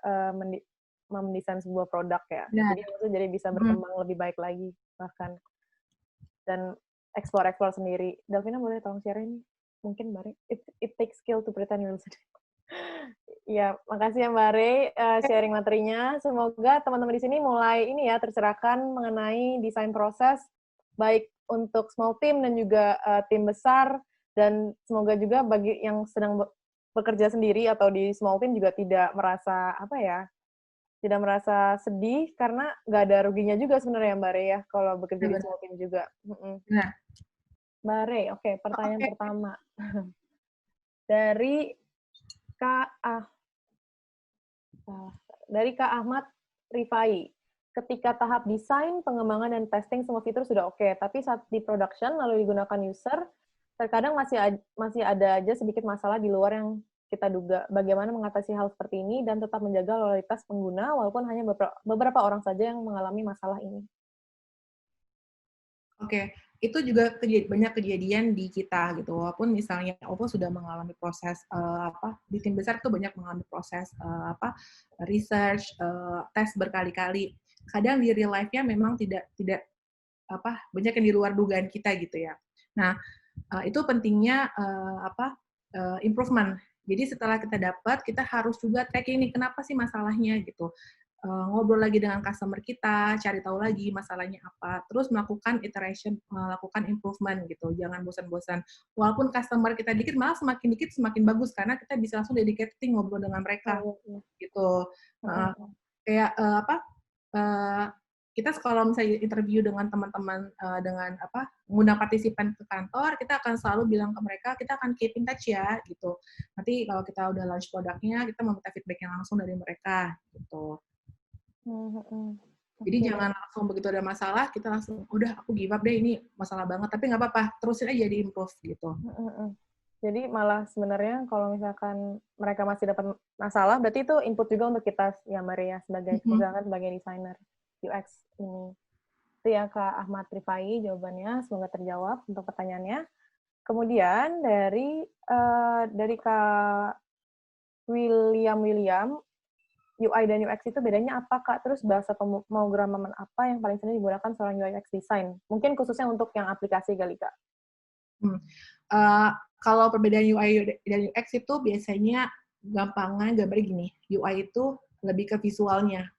mendesain sebuah produk ya. Nah. Jadi itu jadi bisa berkembang lebih baik lagi bahkan, dan explore sendiri. Delvina boleh tolong share ini? Mungkin Mbak Rey, it takes skill to pretend you listen. Ya, makasih ya Mbak Rey sharing materinya. Semoga teman-teman di sini mulai ini ya tercerahkan mengenai desain proses baik untuk small team dan juga tim besar, dan semoga juga bagi yang sedang bekerja sendiri atau di small team juga tidak merasa tidak merasa sedih karena nggak ada ruginya juga sebenarnya Mbak Rey ya kalau bekerja di small team juga. Nah. Mbak Rey, oke, pertanyaan pertama dari Kak Ahmad Rifai. Ketika tahap desain, pengembangan, dan testing semua fitur sudah oke, tapi saat di production lalu digunakan user, terkadang masih ada aja sedikit masalah di luar yang kita duga. Bagaimana mengatasi hal seperti ini dan tetap menjaga loyalitas pengguna walaupun hanya beberapa orang saja yang mengalami masalah ini? Oke. itu juga banyak kejadian di kita gitu. Walaupun misalnya Ovo sudah mengalami proses di tim besar tuh banyak mengalami proses research, tes berkali-kali. Kadang di real life-nya memang tidak banyak yang di luar dugaan kita gitu ya. Nah, itu pentingnya improvement. Jadi setelah kita dapat, kita harus juga tracking nih kenapa sih masalahnya gitu. Ngobrol lagi dengan customer kita, cari tahu lagi masalahnya apa, terus melakukan iteration, melakukan improvement gitu. Jangan bosan-bosan. Walaupun customer kita dikit, malah semakin dikit semakin bagus karena kita bisa langsung dedicated ngobrol dengan mereka Oh, iya. gitu. Kayak kita kalau misalnya interview dengan teman-teman dengan mengundang partisipan ke kantor, kita akan selalu bilang ke mereka, kita akan keep in touch ya, gitu. Nanti kalau kita udah launch produknya, kita meminta feedback yang langsung dari mereka, gitu. Jadi jangan langsung begitu ada masalah, kita langsung, udah aku give up deh, ini masalah banget, tapi nggak apa-apa, terusin aja di improve, gitu. Jadi malah sebenarnya kalau misalkan mereka masih dapat masalah, berarti itu input juga untuk kita ya Mbak Ria, misalkan sebagai desainer UX ini. Itu ya Kak Ahmad Rifai jawabannya, semoga terjawab untuk pertanyaannya. Kemudian dari Kak William, UI dan UX itu bedanya apa Kak? Terus bahasa pemrograman apa yang paling sering digunakan seorang UX design? Mungkin khususnya untuk yang aplikasi kali Kak. Kalau perbedaan UI dan UX itu biasanya gampangan gambar gini. UI itu lebih ke visualnya,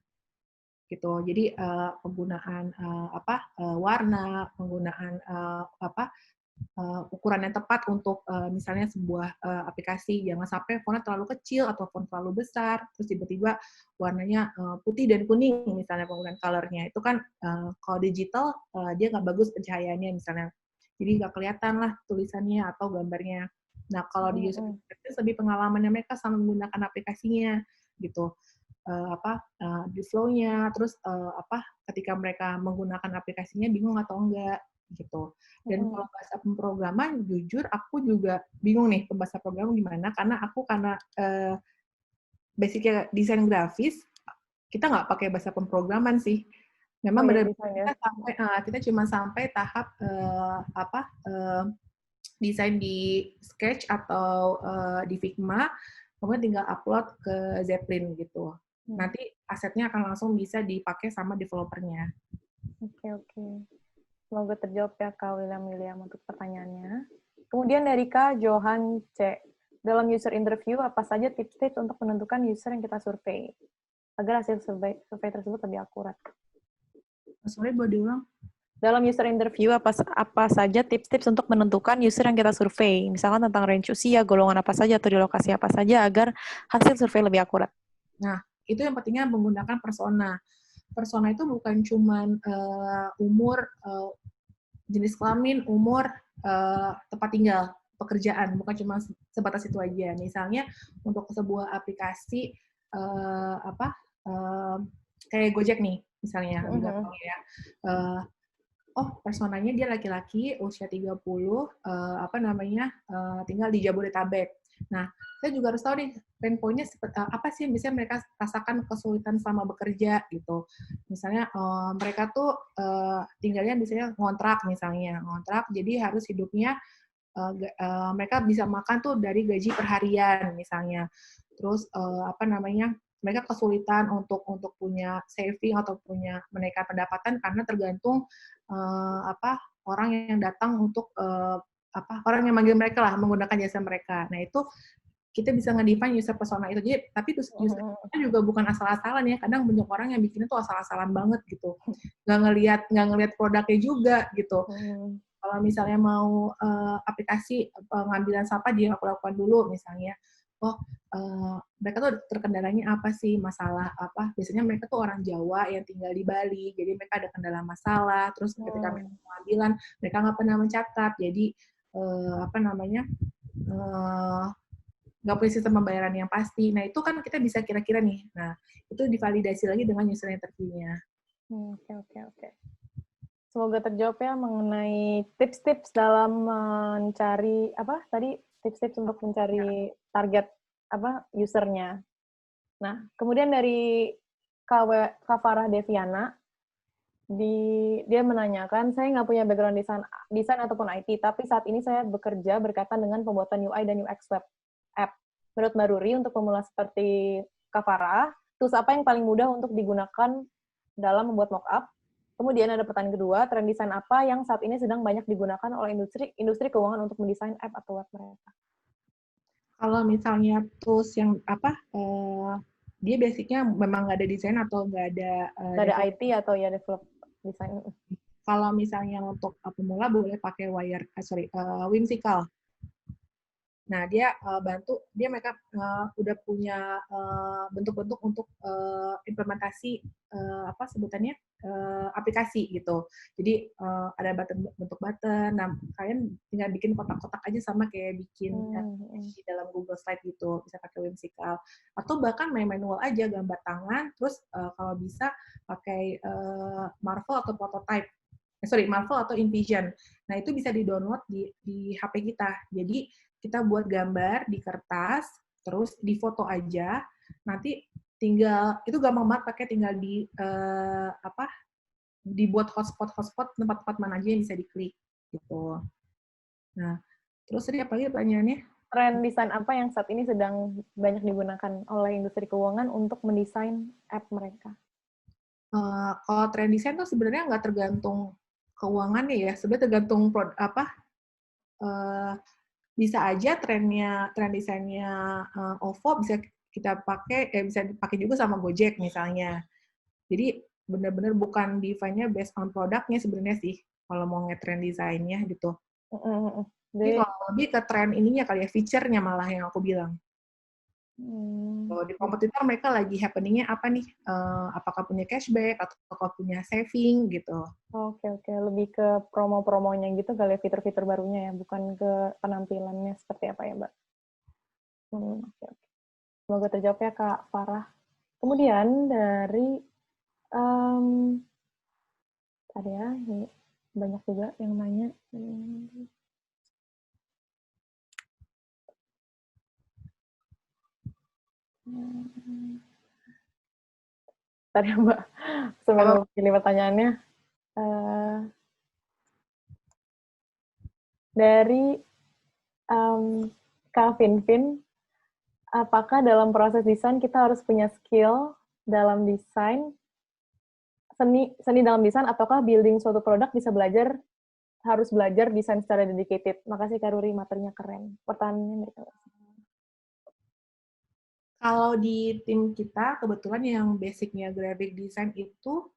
gitu. Jadi penggunaan warna, penggunaan ukuran yang tepat untuk misalnya sebuah aplikasi. Jangan sampai fontnya terlalu kecil atau font terlalu besar, terus tiba-tiba warnanya putih dan kuning misalnya penggunaan color-nya. Itu kan kalau digital dia nggak bagus pencahayaannya misalnya. Jadi nggak kelihatan lah tulisannya atau gambarnya. Nah, kalau di user interface lebih pengalamannya mereka sama menggunakan aplikasinya gitu. Di flow-nya, terus ketika mereka menggunakan aplikasinya bingung atau enggak gitu. Dan kalau bahasa pemrograman, jujur aku juga bingung nih bahasa pemrograman gimana, karena basicnya desain grafis, kita nggak pakai bahasa pemrograman sih. Memang benar-benar kita cuma sampai tahap desain di Sketch atau di Figma, kemudian tinggal upload ke Zeppelin gitu. Nanti asetnya akan langsung bisa dipakai sama developernya. Oke. Semoga terjawab ya Kak William untuk pertanyaannya. Kemudian dari Kak Johan C. Dalam user interview, apa saja tips-tips untuk menentukan user yang kita survei? Agar hasil survei tersebut lebih akurat. Sorry, boleh diulang? Dalam user interview, apa saja tips-tips untuk menentukan user yang kita survei? Misalkan tentang range usia, golongan apa saja, atau di lokasi apa saja, agar hasil survei lebih akurat. Nah, itu yang pentingnya menggunakan persona. Persona itu bukan cuma umur, jenis kelamin, umur, tempat tinggal, pekerjaan, bukan cuma sebatas itu aja. Misalnya untuk sebuah aplikasi kayak Gojek nih, misalnya, ya. Personanya dia laki-laki, usia 30, tinggal di Jabodetabek. Nah, saya juga harus tahu nih, pain point-nya apa sih yang bisa mereka rasakan kesulitan selama bekerja, gitu. Misalnya, mereka tuh tinggalnya biasanya ngontrak, jadi harus hidupnya, mereka bisa makan tuh dari gaji per harian, misalnya. Terus, mereka kesulitan untuk punya saving atau punya menaikkan pendapatan karena tergantung orang yang datang untuk orang yang manggil mereka lah menggunakan jasa mereka. Nah, itu kita bisa nge-define user persona itu. Jadi, tapi user persona juga bukan asal-asalan ya. Kadang banyak orang yang bikinnya tuh asal-asalan banget gitu. Nggak ngelihat produknya juga gitu. Kalau misalnya mau aplikasi pengambilan sampah dia aku lakukan dulu misalnya. Mereka tuh terkendalanya apa sih, masalah apa? Biasanya mereka tuh orang Jawa yang tinggal di Bali, jadi mereka ada kendala masalah. Terus ketika mereka pengambilan, mereka nggak pernah mencatat. Jadi nggak punya sistem pembayaran yang pasti. Nah, itu kan kita bisa kira-kira nih. Nah, itu divalidasi lagi dengan user interview-nya. Oke. Semoga terjawab ya mengenai tips-tips dalam mencari tips-tips untuk mencari target usernya. Nah, kemudian dari Kak Farah Deviana, dia menanyakan, saya nggak punya background desain ataupun IT, tapi saat ini saya bekerja berkaitan dengan pembuatan UI dan UX web app. Menurut Mbak Ruri, untuk pemula seperti Kak Farah, tools apa yang paling mudah untuk digunakan dalam membuat mockup? Kemudian ada pertanyaan kedua, tren desain apa yang saat ini sedang banyak digunakan oleh industri keuangan untuk mendesain app atau web mereka? Kalau misalnya tools yang apa, dia basicnya memang nggak ada desain atau nggak ada Nggak ada develop. IT atau ya develop desain? Kalau misalnya untuk pemula boleh pakai Whimsical. Nah, dia bantu, mereka udah punya bentuk-bentuk untuk implementasi apa sebutannya aplikasi gitu. Jadi ada bentuk button. Nah, kalian tinggal bikin kotak-kotak aja sama kayak bikin di dalam Google Slide gitu, bisa pakai Whimsical. Atau bahkan main manual aja, gambar tangan, terus kalau bisa pakai Marvel atau Prototype. Marvel atau InVision. Nah, itu bisa di-download di HP kita. Jadi kita buat gambar di kertas, terus di foto aja, nanti tinggal itu gampang banget pakai, tinggal dibuat hotspot tempat-tempat mana aja yang bisa diklik gitu. Nah, terus tadi apa lagi pertanyaannya? Tren desain apa yang saat ini sedang banyak digunakan oleh industri keuangan untuk mendesain app mereka? Kalau tren desain tuh sebenarnya nggak tergantung keuangannya ya, sebenarnya tergantung bisa aja tren desainnya OVO bisa kita pakai, bisa dipakai juga sama Gojek misalnya. Jadi benar-benar bukan define-nya based on produknya sebenarnya sih, kalau mau nge-trend desainnya gitu. Jadi Jadi, kalau lebih ke tren ininya kali ya, feature-nya malah yang aku bilang. Kalau di kompetitor mereka lagi happening-nya apa nih? Apakah punya cashback atau punya saving gitu. oke, lebih ke promo-promonya gitu kali ya, fitur-fitur barunya ya, bukan ke penampilannya seperti apa ya, Mbak? Oke. Semoga terjawab ya, Kak Farah. Kemudian dari tadi ya, ini banyak juga yang nanya. Tadi ya, Mbak, sambil pilih pertanyaannya. Dari Kak Finvin, apakah dalam proses desain kita harus punya skill dalam desain, seni dalam desain, ataukah building suatu produk harus belajar desain secara dedicated? Makasih Kak Ruri, materinya keren. Pertanyaannya dari Kak. Kalau di tim kita, kebetulan yang basicnya graphic design itu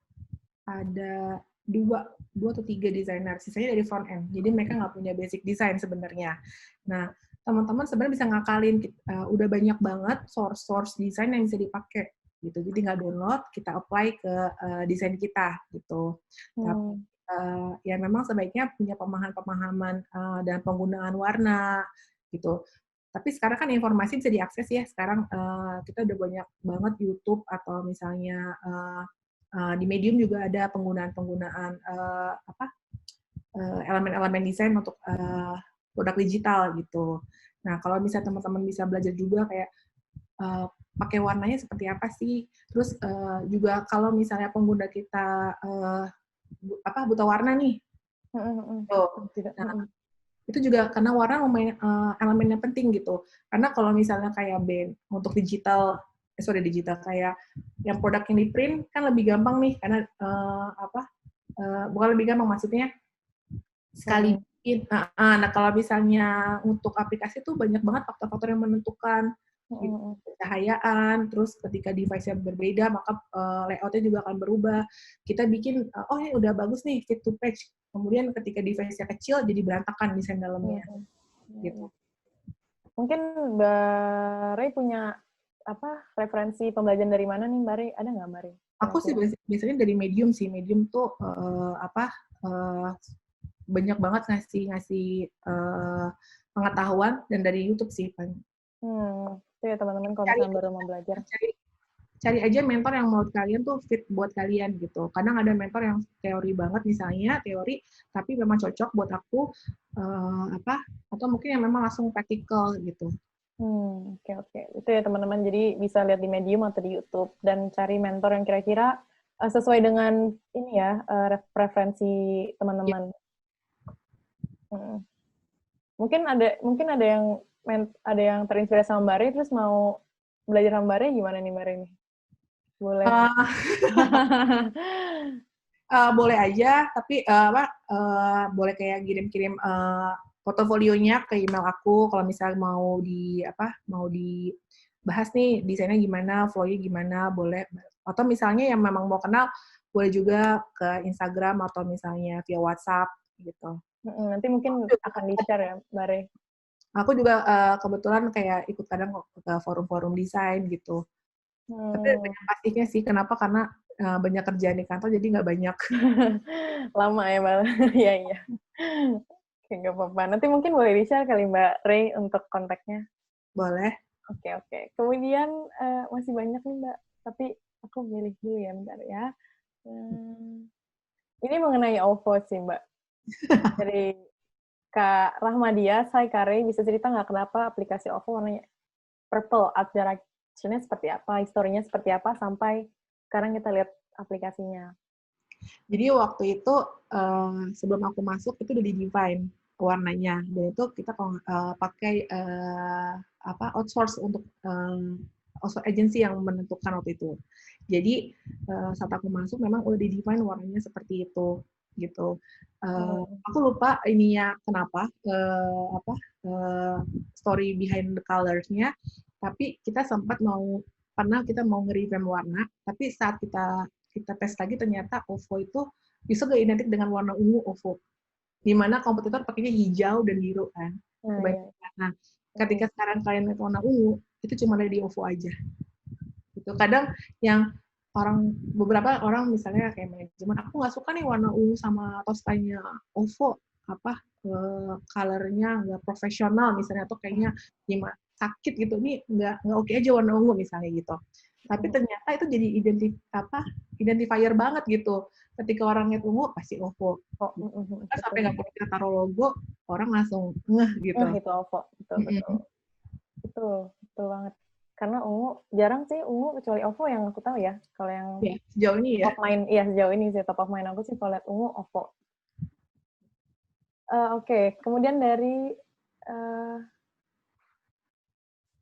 ada dua atau tiga desainer, sisanya dari front end. Jadi mereka nggak punya basic design sebenarnya. Nah, teman-teman sebenarnya bisa ngakalin, udah banyak banget source desain yang bisa dipakai gitu. Jadi tinggal download, kita apply ke desain kita gitu. Tapi ya memang sebaiknya punya pemahaman dan penggunaan warna gitu. Tapi sekarang kan informasi bisa diakses ya. Sekarang kita udah banyak banget YouTube atau misalnya di Medium juga ada penggunaan elemen-elemen desain untuk produk digital gitu. Nah, kalau misalnya teman-teman bisa belajar juga kayak pakai warnanya seperti apa sih. Terus juga kalau misalnya pengguna kita buta warna nih. Nah, itu juga karena warna elemen yang penting gitu. Karena kalau misalnya kayak band untuk digital kayak yang produk yang di print kan lebih gampang nih karena bukan lebih gampang maksudnya sekali bikin. Nah kalau misalnya untuk aplikasi tuh banyak banget faktor-faktor yang menentukan gitu. Cahayaan, terus ketika device-nya berbeda maka layout-nya juga akan berubah. Kita bikin ini udah bagus nih fit to page. Kemudian ketika device-nya kecil jadi berantakan desain dalamnya. Gitu. Mungkin Mbak Rey punya referensi pembelajaran dari mana nih Mbak Rey? Ada nggak Mbak Rey? Aku sih biasanya dari Medium sih. Medium tuh banyak banget ngasih pengetahuan dan dari YouTube sih. Itu ya teman-teman kalau misalnya baru mau belajar. Cari aja mentor yang menurut kalian tuh fit buat kalian gitu. Kadang ada mentor yang teori banget misalnya, teori tapi memang cocok buat aku atau mungkin yang memang langsung praktikal gitu. Oke. Itu ya teman-teman. Jadi bisa lihat di Medium atau di YouTube dan cari mentor yang kira-kira sesuai dengan ini ya, preferensi Ya. teman-teman. Mm. Mungkin ada yang terinspirasi sama Mbak Rey, terus mau belajar sama Mbak Rey, gimana nih Mbak Rey nih? Boleh. Eh, boleh aja, tapi boleh kayak kirim-kirim portofolionya ke email aku kalau misalnya mau dibahas nih desainnya gimana, flow-nya gimana, boleh. Atau misalnya yang memang mau kenal, boleh juga ke Instagram atau misalnya via WhatsApp gitu. Nanti mungkin akan di-share ya, Mbak Rey. Aku juga kebetulan kayak ikut kadang ke forum-forum desain gitu. Tapi banyak pastinya sih, kenapa? Karena banyak kerjaan di kantor, jadi nggak banyak. Lama ya, Mbak. Iya, iya. Oke, nggak apa-apa. Nanti mungkin boleh di-share kali Mbak Rey untuk kontaknya. Boleh. Oke, oke. Kemudian masih banyak nih Mbak, tapi aku pilih dulu ya, bentar ya. Ini mengenai OVO sih Mbak. Dari Kak Rahmadia, Sai Kare, bisa cerita nggak kenapa aplikasi OVO warnanya purple? Art direction-nya seperti apa? Historinya seperti apa? Sampai sekarang kita lihat aplikasinya. Jadi waktu itu sebelum aku masuk itu udah di-define warnanya, dan itu kita pakai outsource untuk outsource agency yang menentukan waktu itu. Jadi saat aku masuk memang udah di-define warnanya seperti itu gitu. Aku lupa ininya kenapa story behind the colors-nya, tapi kita pernah kita mau nge-revamp warna, tapi saat kita tes lagi ternyata OVO itu bisa gak identik dengan warna ungu OVO, di mana kompetitor pakainya hijau dan biru kan. Kebanyakan. Nah, ketika sekarang kalian lihat warna ungu, itu cuma ada di OVO aja. Gitu. Kadang yang beberapa orang misalnya kayak manajemen, aku nggak suka nih warna ungu sama toskanya OVO, colornya nggak profesional misalnya, atau kayaknya sakit gitu, ini nggak oke aja warna ungu misalnya gitu. Tapi ternyata itu jadi identifier banget gitu. Ketika orang lihat ungu pasti OVO. Sampai nggak perlu kita taruh logo, orang langsung ngeh gitu. Itu OVO, betul. Betul banget. Karena ungu jarang sih kecuali OVO yang aku tahu ya. Kalau yang sejauh ini ya. Top of mind, iya sejauh ini sih top of mind aku sih kalau lihat ungu OVO. Oke. Kemudian dari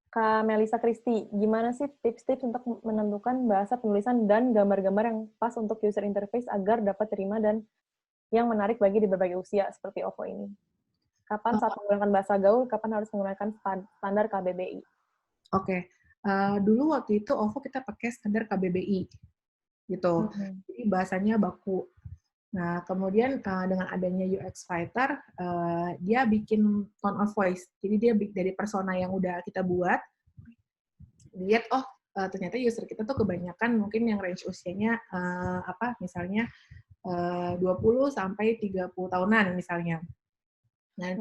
Kak Melisa Kristi, gimana sih tips-tips untuk menentukan bahasa penulisan dan gambar-gambar yang pas untuk user interface agar dapat terima dan yang menarik bagi di berbagai usia seperti OVO ini? Kapan saat menggunakan bahasa gaul, kapan harus menggunakan standar KBBI? Oke. Dulu waktu itu OVO kita pakai standar KBBI gitu. Jadi bahasanya baku. Nah, kemudian dengan adanya UX Writer, dia bikin tone of voice. Jadi dia dari persona yang udah kita buat, lihat ternyata user kita tuh kebanyakan mungkin yang range usianya misalnya 20 sampai 30 tahunan misalnya. Nah,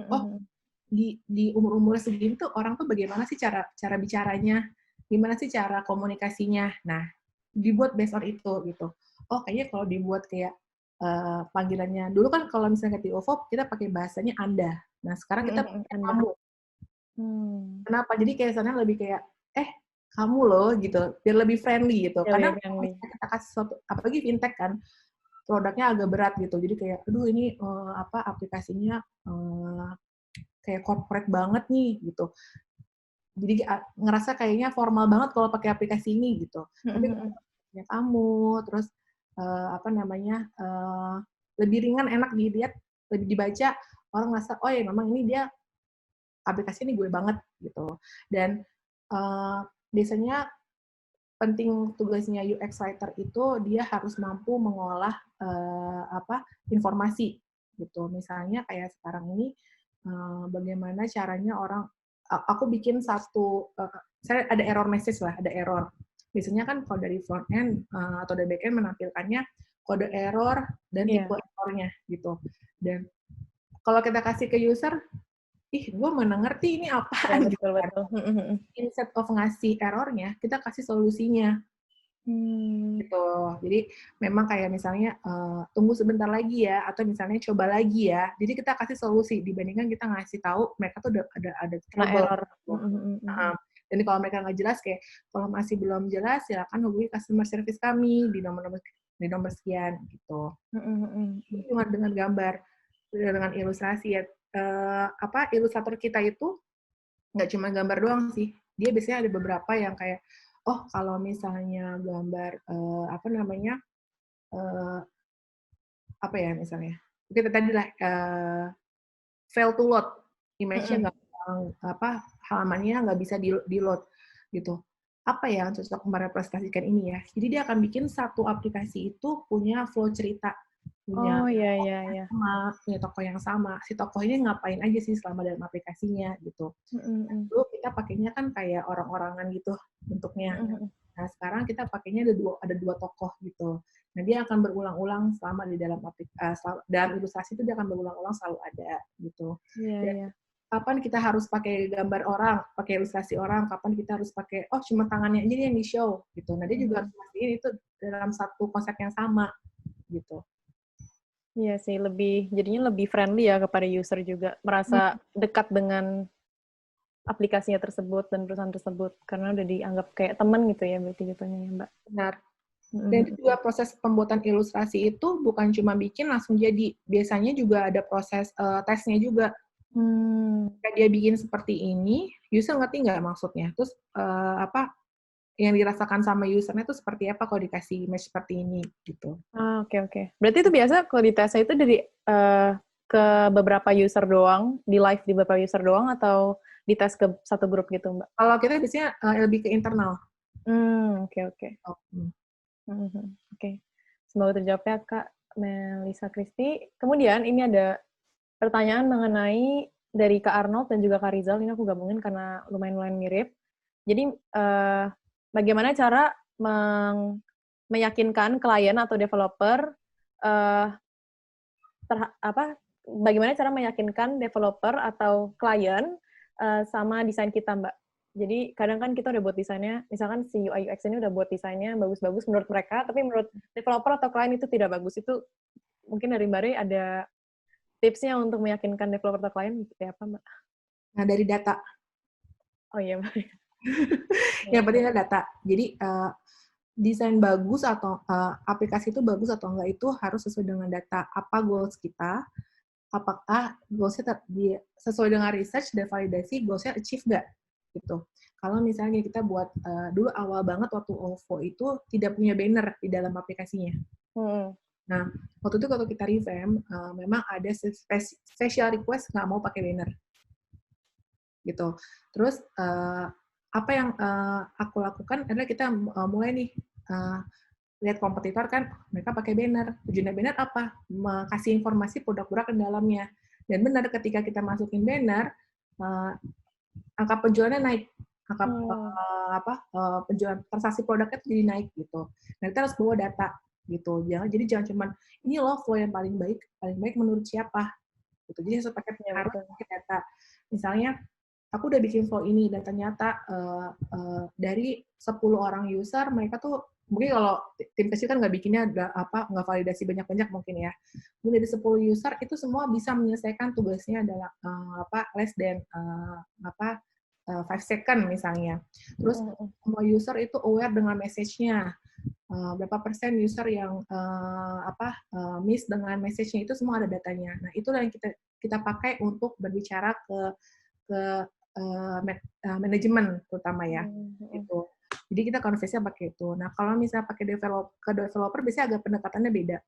di umur-umur segini tuh orang tuh bagaimana sih cara bicaranya, gimana sih cara komunikasinya. Nah, dibuat based on itu gitu. Oh, kayaknya kalau dibuat kayak panggilannya dulu kan kalau misalnya di OVO kita pakai bahasanya Anda. Nah, sekarang kita pakai kamu. Kenapa? Jadi kayak sana lebih kayak kamu loh gitu, biar lebih friendly gitu. Kadang kita kasih sesuatu, apalagi fintech kan, produknya agak berat gitu. Jadi kayak aduh ini aplikasinya kayak corporate banget nih gitu. Jadi ngerasa kayaknya formal banget kalau pakai aplikasi ini gitu. Tapi kalau kamu terus lebih ringan, enak dilihat, lebih dibaca, orang ngerasa oh ya memang ini dia aplikasi ini gue banget gitu. Dan biasanya penting tugasnya UX writer itu dia harus mampu mengolah informasi gitu. Misalnya kayak sekarang ini bagaimana caranya aku bikin saya ada error message lah, ada error. Biasanya kan kalau dari front end atau dari back end menampilkannya kode error dan tipe errornya gitu. Dan kalau kita kasih ke user, gue mana ngerti ini apaan gitu kan. Instead of ngasih errornya, kita kasih solusinya. Gitu. Jadi memang kayak misalnya tunggu sebentar lagi ya, atau misalnya coba lagi ya. Jadi kita kasih solusi dibandingkan kita ngasih tahu mereka tuh ada trouble. Error. Dan kalau mereka nggak jelas, kayak kalau masih belum jelas silakan hubungi customer service kami di nomor di nomor sekian gitu. Mhm, mhm. Dengan gambar, dengan ilustrasi ya. Ilustrator kita itu nggak cuma gambar doang sih. Dia biasanya ada beberapa yang kayak, oh kalau misalnya gambar apa namanya apa ya misalnya, kita tadi lah fail to load, image-nya Mhm. nggak halamannya nggak bisa di load gitu. Apa ya yang cocok merepresentasikan ini ya? Jadi dia akan bikin satu aplikasi itu punya flow cerita, punya Oh, iya tokoh iya yang iya. sama, punya tokoh yang sama. Si tokoh ini ngapain aja sih selama dalam aplikasinya gitu. Mhm, mhm. Dulu kita pakainya kan kayak orang-orangan gitu bentuknya. Mhm, mhm. Nah, sekarang kita pakainya ada dua tokoh gitu. Nah, dia akan berulang-ulang selama di dalam ilustrasi itu dia akan berulang-ulang selalu ada gitu. Iya Dan iya. kapan kita harus pakai gambar orang, pakai ilustrasi orang, kapan kita harus pakai oh cuma tangannya aja nih yang di-show gitu. Nah, dia juga Mhm. harus mastiin itu dalam satu konsep yang sama gitu. Iya sih, jadinya lebih friendly ya kepada user juga, merasa Hmm, dekat dengan aplikasinya tersebut dan perusahaan tersebut, karena udah dianggap kayak teman gitu ya berarti jatuhnya ya, Mbak? benar. Mhm, Dan mhm. juga proses pembuatan ilustrasi itu bukan cuma bikin langsung jadi. Biasanya juga ada proses tesnya juga. Mmm, Kayak dia bikin seperti ini, user ngerti nggak maksudnya? Terus yang dirasakan sama usernya itu seperti apa kalau dikasih image seperti ini gitu. oke oke. Berarti itu biasa kalau ditesnya itu dari, ke beberapa user doang, di-live di beberapa user doang atau dites ke satu grup gitu, Mbak? Kalau kita biasanya lebih ke internal. Oke oke. Oh, Mhm, mhm. Oke. Semoga terjawab ya, Kak Melisa Christy. Kemudian ini ada pertanyaan mengenai dari Kak Arnold dan juga Kak Rizal, ini aku gabungin karena lumayan-lumayan mirip. Jadi, bagaimana cara meyakinkan klien atau developer, eee, bagaimana cara meyakinkan developer atau klien, sama desain kita, Mbak? Jadi kadang kan kita udah buat desainnya, misalkan si UI UX ini udah buat desainnya bagus-bagus menurut mereka, tapi menurut developer atau klien itu tidak bagus. Itu mungkin dari Mbak Rey ada tipsnya untuk meyakinkan developer atau klien seperti apa, Mbak? nah, dari data. Oh iya, Mbak. Yang Iya. penting adalah data. Jadi desain bagus atau aplikasi itu bagus atau enggak itu harus sesuai dengan data. Apa goals kita? Apakah goals-nya sesuai dengan research dan validasi, goals-nya achieve nggak? Gitu. Kalau misalnya kita buat dulu awal banget waktu OVO itu tidak punya banner di dalam aplikasinya. Mhm. Nah, waktu itu kalau kita revamp, memang ada special request nggak mau pakai banner, gitu. Terus, apa yang aku lakukan adalah kita mulai nih, lihat kompetitor kan mereka pakai banner. Tujuannya banner apa? Kasih informasi produk-produk di dalamnya. Dan benar ketika kita masukin banner, uh, angka penjualannya naik, angka Mmm, penjualan transaksi produknya itu jadi naik gitu. Nah kita harus bawa data gitu. Jangan cuman ini loh flow yang paling baik menurut siapa gitu. Jadi iya harus betul. pakai data. Misalnya aku udah bikin flow ini dan ternyata dari 10 orang user mereka tuh mungkin kalau tim kecil kan nggak bikinnya nggak validasi banyak-banyak mungkin ya. Mungkin dari 10 user itu semua bisa menyelesaikan tugasnya adalah less than 5 second misalnya. Terus Mhm, mhm. semua user itu aware dengan message-nya. Berapa persen user yang miss dengan message-nya itu semua ada datanya. Nah, itulah yang kita pakai untuk berbicara ke manajemen terutama ya Mmm, mhm. gitu. Jadi kita converse-nya pakai itu. Nah, kalau misalnya pakai developer biasanya agak pendekatannya beda.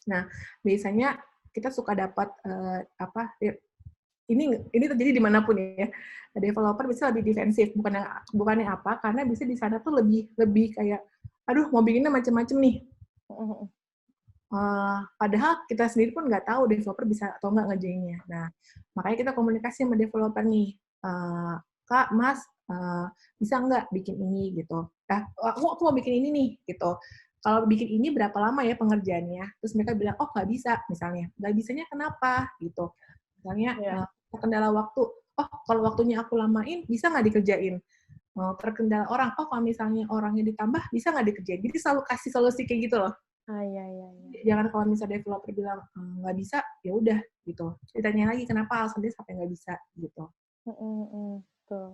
Nah, biasanya kita suka dapat ini terjadi dimanapun ya. Developer bisa lebih defensif, bukannya apa, karena bisa di sana tuh lebih lebih kayak, aduh mau bikinnya macam-macam nih. Mhm, mhm. Padahal kita sendiri pun nggak tahu developer bisa atau nggak ngerjainnya. Nah, makanya kita komunikasi sama developer nih, Kak, Mas, bisa nggak bikin ini gitu? Aku mau bikin ini nih gitu. Kalau bikin ini berapa lama ya pengerjaannya? Terus mereka bilang, oh nggak bisa misalnya. Nggak bisanya kenapa gitu? Misalnya Iya. terkendala waktu. Oh kalau waktunya aku lamain bisa nggak dikerjain? Terkendala orang. Oh kalau misalnya orangnya ditambah bisa nggak dikerjain? Jadi selalu kasih solusi kayak gitu loh. Iya iya iya. Jangan kalau misalnya developer bilang nggak bisa, ya udah gitu. Ceritanya lagi kenapa alasan dia sampai nggak bisa gitu. Mhm, mhm. Betul.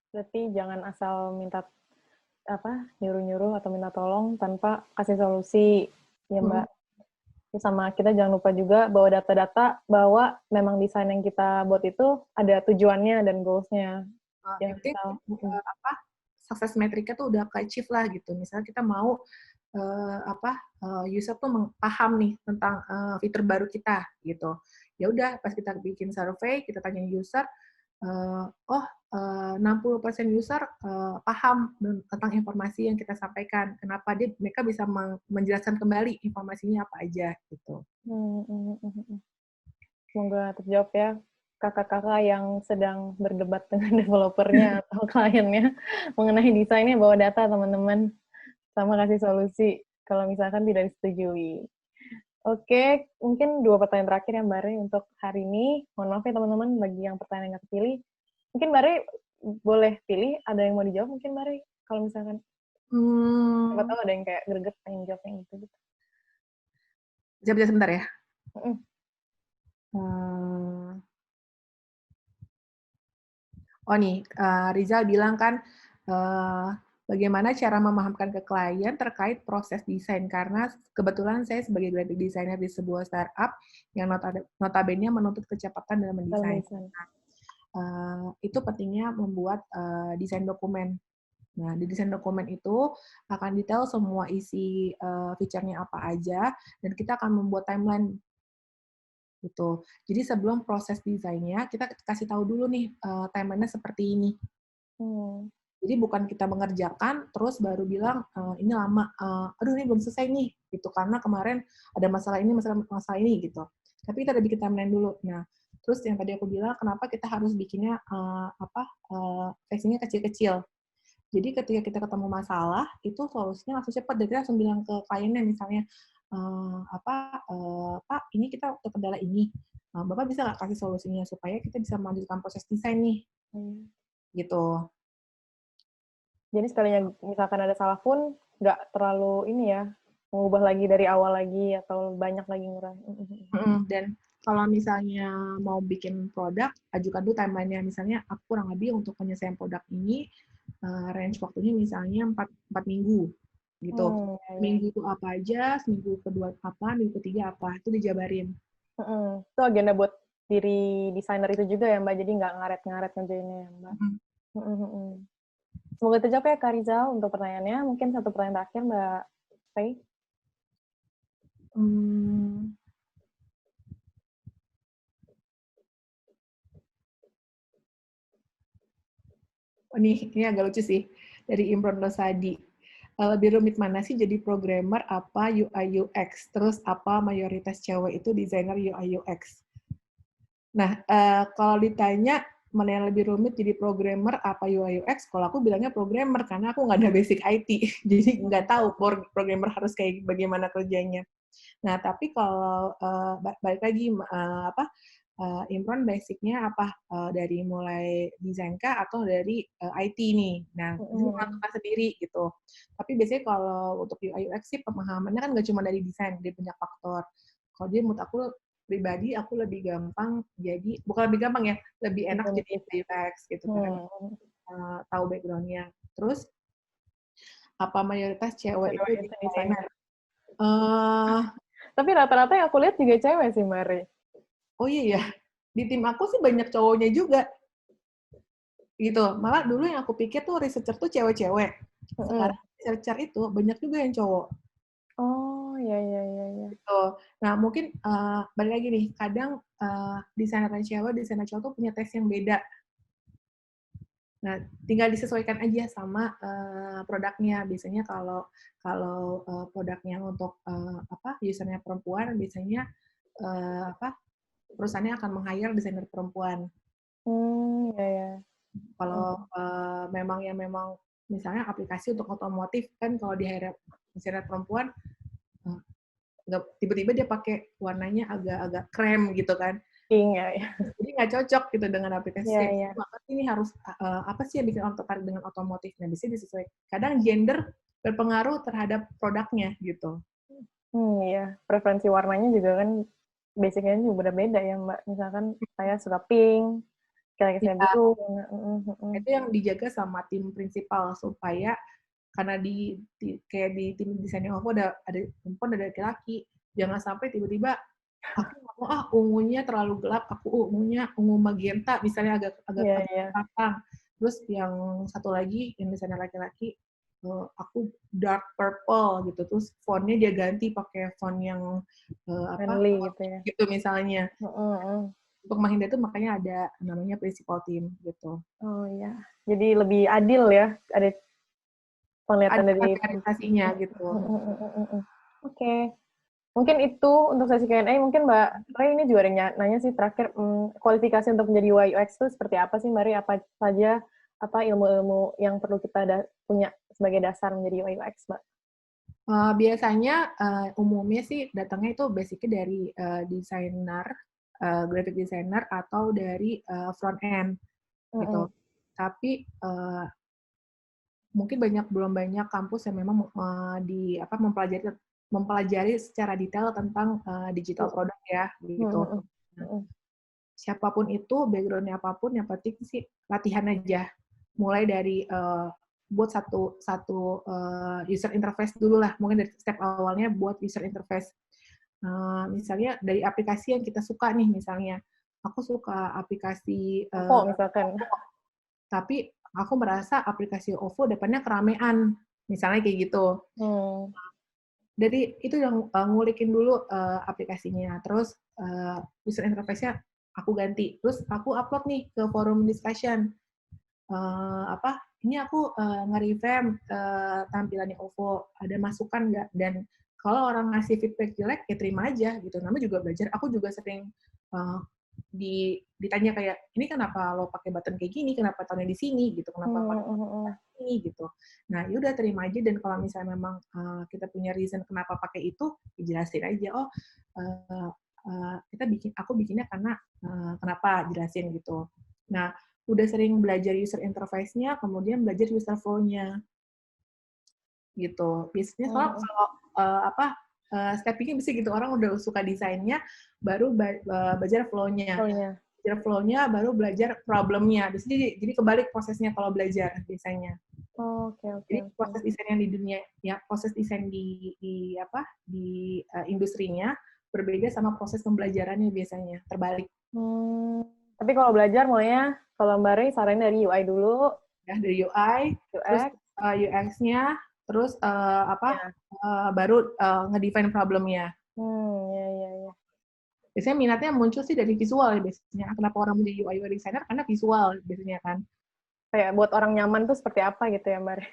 Berarti jangan asal minta nyuruh-nyuruh atau minta tolong tanpa kasih solusi, ya Mbak. Terus sama kita jangan lupa juga bawa data-data bahwa memang desain yang kita buat itu ada tujuannya dan goals-nya. Yang penting Misal, success metriknya tuh udah ke-achieve lah gitu. Misalnya kita mau user tuh paham nih tentang fitur baru kita gitu. Ya udah pas kita bikin survei, kita tanya user, 60% user paham tentang informasi yang kita sampaikan. Kenapa mereka bisa menjelaskan kembali informasinya apa aja gitu. Semoga terjawab ya kakak-kakak yang sedang berdebat dengan developernya atau kliennya mengenai desainnya, bawa data teman-teman sama kasih solusi kalau misalkan tidak disetujui. Oke, mungkin 2 pertanyaan terakhir ya Mbak Rey untuk hari ini. Mohon maaf ya teman-teman bagi yang pertanyaan nggak kepilih. Mungkin Mbak Rey boleh pilih, ada yang mau dijawab mungkin Mbak Rey? Kalau misalkan, siapa tahu ada yang kayak greget pengen jawab yang gitu. Jawab sebentar ya. Oh nih, Rizal bilang kan, bagaimana cara memahamkan ke klien terkait proses desain, karena kebetulan saya sebagai graphic designer di sebuah startup yang notabene menuntut kecepatan dalam mendesain. Itu pentingnya membuat desain dokumen. Nah, di desain dokumen itu akan detail semua isi feature-nya apa aja, dan kita akan membuat timeline gitu. Jadi sebelum proses desainnya, kita kasih tahu dulu nih timeline-nya seperti ini. Jadi bukan kita mengerjakan, terus baru bilang, ini lama, aduh ini belum selesai nih, gitu, karena kemarin ada masalah ini, masalah ini, gitu. Tapi kita udah bikin timeline dulu. Nah, terus yang tadi aku bilang, kenapa kita harus bikinnya, versinya kecil-kecil. Jadi ketika kita ketemu masalah, itu solusinya langsung cepat, dan kita langsung bilang ke kliennya, misalnya, Pak, ini kita terkendala ini, Bapak bisa nggak kasih solusinya, supaya kita bisa melanjutkan proses desain nih, gitu. Jadi sekalinya misalkan ada salah pun, nggak terlalu ini ya, mengubah lagi dari awal lagi, atau banyak lagi ngurangi. Dan kalau misalnya mau bikin produk, ajukan dulu timeline-nya. Misalnya, aku kurang lebih untuk penyelesaian produk ini, range waktunya misalnya 4 minggu, gitu. Minggu itu apa aja, seminggu kedua apa, minggu ketiga apa, itu dijabarin. Itu agenda buat diri desainer itu juga ya Mbak, jadi nggak ngaret-ngaret ngerjainnya ya Mbak. Semoga terjawab ya Kak Rizal untuk pertanyaannya. Mungkin satu pertanyaan terakhir Mbak Faye. Ini agak lucu sih, dari Imron Rosadi. Lebih rumit mana sih jadi programmer, apa UI UX? Terus apa mayoritas cewek itu desainer UI UX? Nah, kalau ditanya mana yang lebih rumit jadi programmer apa UI UX, kalau aku bilangnya programmer karena aku nggak ada basic IT, jadi nggak tahu programmer harus kayak bagaimana kerjanya. Nah, tapi kalau balik lagi Imron basicnya apa, dari mulai desain kah atau dari IT nih. Nah, itu menentukan sendiri gitu. Tapi biasanya kalau untuk UI UX sih pemahamannya kan nggak cuma dari desain, dari banyak faktor. Kalau dia menurut aku pribadi, aku lebih gampang jadi, bukan lebih gampang ya, lebih enak jadi UI UX gitu kan, tahu background-nya. Terus apa mayoritas cewek itu desainer? Tapi rata-rata yang aku lihat juga cewek sih, Mbak Re. Oh iya ya, di tim aku sih banyak cowoknya juga. Gitu. Malah dulu yang aku pikir tuh researcher tuh cewek-cewek. Sekarang researcher itu banyak juga yang cowok. Oh, iya. Gitu. Nah, mungkin balik lagi nih, kadang desainer cewek, desainer cowok tuh punya tes yang beda. Nah, tinggal disesuaikan aja sama produknya. Biasanya kalau produknya untuk usernya perempuan, biasanya perusahaannya akan meng-hire desainer perempuan. Iya. Kalau memang misalnya aplikasi untuk otomotif kan, kalau di-hire desainer perempuan, tiba-tiba dia pakai warnanya agak krem gitu kan. Iya. Jadi nggak cocok gitu dengan aplikasi. Iya. Maka ini harus apa sih yang bikin orang tertarik dengan otomotif? Nah, bisa disesuaikan. Kadang gender berpengaruh terhadap produknya gitu. Iya. Preferensi warnanya juga kan basicnya juga beda ya, Mbak. Misalkan saya suka pink, kayak saya biru. Itu yang dijaga sama tim prinsipal supaya karena kayak di tim desainnya OVO ada perempuan, ada laki-laki. Jangan sampai tiba-tiba aku mau ungunya terlalu gelap, aku ungunya ungu magenta, misalnya agak patang. Terus yang satu lagi yang desainer laki-laki, aku dark purple gitu, terus fontnya dia ganti pakai font yang friendly gitu ya. Gitu misalnya. Untuk menghindari itu makanya ada namanya principal team gitu. Oh iya, jadi lebih adil ya, ada penglihatan dari organisasinya gitu. Oke. Mungkin itu untuk sesi Q&A. Mungkin Mbak Ray ini juga ada nanya sih terakhir, kualifikasi untuk menjadi UI UX itu seperti apa sih Mbak Ray? Apa saja ilmu-ilmu yang perlu kita punya sebagai dasar menjadi UI UX, Mbak? Biasanya umumnya sih datangnya itu basicnya dari desainer, graphic designer atau dari front end gitu. Tapi mungkin belum banyak kampus yang memang mempelajari secara detail tentang digital product ya gitu. Siapapun itu, background-nya apapun, yang penting sih latihan aja. Mulai dari buat satu user interface dulu lah, mungkin dari step awalnya buat user interface. Misalnya dari aplikasi yang kita suka nih, misalnya aku suka aplikasi OVO misalkan. Tapi aku merasa aplikasi OVO depannya keramaian, misalnya kayak gitu. Jadi itu yang ngulikin dulu aplikasinya, terus user interface-nya aku ganti, terus aku upload nih ke forum discussion. Ini aku nge-revamp tampilannya OVO, ada masukan nggak? Dan kalau orang ngasih feedback jelek, ya terima aja gitu. Namanya juga belajar. Aku juga sering ditanya kayak, ini kenapa lo pakai button kayak gini, kenapa taruhnya di sini gitu, kenapa pakai ini gitu. Nah, yaudah terima aja, dan kalau misalnya memang kita punya reason kenapa pakai itu, dijelasin aja. Aku bikinnya karena kenapa, jelasin gitu. Nah, udah sering belajar user interface-nya, kemudian belajar user flow-nya. Gitu. Biasanya kalau stepping-nya bisa gitu, orang udah suka desainnya, baru belajar flow-nya. Belajar flow-nya, baru belajar problem-nya. Jadi kebalik prosesnya kalau belajar biasanya. Jadi proses desain yang di dunia, ya proses desain di industrinya berbeda sama proses pembelajarannya biasanya, terbalik. Tapi kalau belajar mulainya, kalau Mbak Ray saranin dari UI dulu. Ya, dari UI, terus UX-nya, terus baru ngedefine problemnya. Iya. Biasanya minatnya muncul sih dari visual ya biasanya. Kenapa orang menjadi UI UX designer? Karena visual biasanya kan. Kayak buat orang nyaman tuh seperti apa gitu ya, Mbak Ray?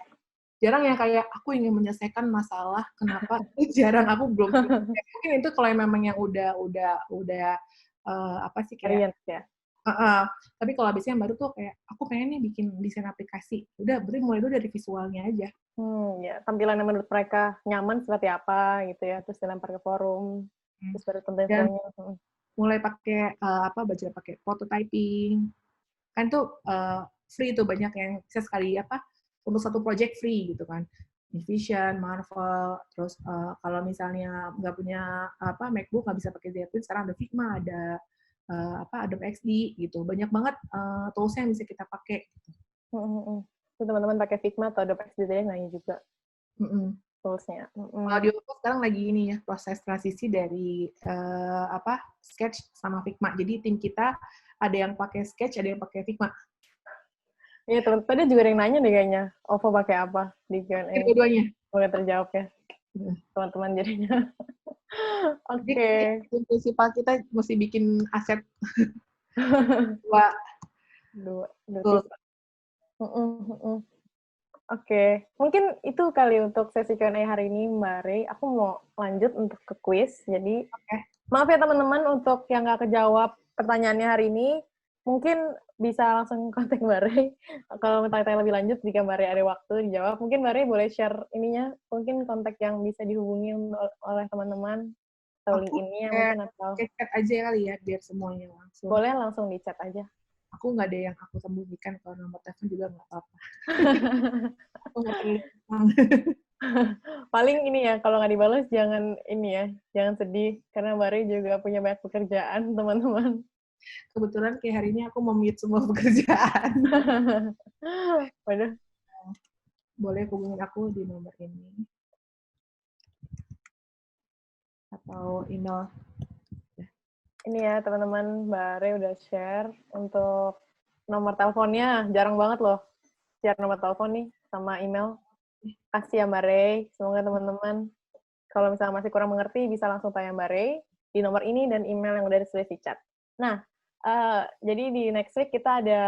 Jarang yang kayak aku ingin menyelesaikan masalah, kenapa? Jarang, aku belum. Mungkin itu kalau memang yang udah kayak ya. Tapi kalau biasanya yang baru tuh kayak aku pengen nih bikin desain aplikasi. Udah, berarti mulai dulu dari visualnya aja. Ya, tampilan yang menurut mereka nyaman seperti apa gitu ya, terus dilempar ke forum, terus baru tentunya. Mulai pakai belajar pakai prototyping. Kan tuh free tuh, banyak yang bisa sekali untuk satu project free gitu kan. Vision, Marvel, terus kalau misalnya nggak punya MacBook, nggak bisa pakai Zeppelin, sekarang ada Figma, ada Adobe XD gitu. Banyak banget tools yang bisa kita pakai. Teman-teman pakai Figma atau Adobe XD tadi nanya juga toolsnya. Kalau di Oppo sekarang lagi ini ya, proses transisi dari Sketch sama Figma. Jadi tim kita ada yang pakai Sketch, ada yang pakai Figma. Iya, teman-teman tadi juga ada yang nanya deh kayaknya, OVO pakai apa di Q&A? Dua-duanya. Boleh terjawab ya, teman-teman jadinya. Oke. Prinsipal kita mesti bikin aset dua. Oke, mungkin itu kali untuk sesi Q&A hari ini, Mbak Ray. Aku mau lanjut untuk ke quiz. Jadi, maaf ya teman-teman untuk yang nggak kejawab pertanyaannya hari ini. Mungkin bisa langsung kontak Mbak Ray. Kalau mau tanya-tanya lebih lanjut, jika Mbak Ray ada waktu dijawab, mungkin Mbak Ray boleh share ininya, mungkin kontak yang bisa dihubungi oleh teman-teman, atau link ini mungkin, atau chat aja kali ya, biar semuanya langsung. Boleh langsung di chat aja. Aku nggak ada yang aku sembunyikan, kalau nomor telepon juga nggak apa-apa. Aku nggak perlu. Paling ini ya, kalau nggak dibalas jangan sedih, karena Mbak Ray juga punya banyak pekerjaan, teman-teman. Kebetulan kayak hari ini aku mau mute semua pekerjaan. Waduh. boleh hubungin aku di nomor ini. Atau email. Ini ya teman-teman, Mbak Re udah share untuk nomor teleponnya. Jarang banget loh share nomor telepon nih sama email. Kasih ya Mbak Re. Semoga teman-teman kalau misalnya masih kurang mengerti bisa langsung tanya Mbak Re di nomor ini dan email yang udah ditulis di chat. Nah, jadi di next week kita ada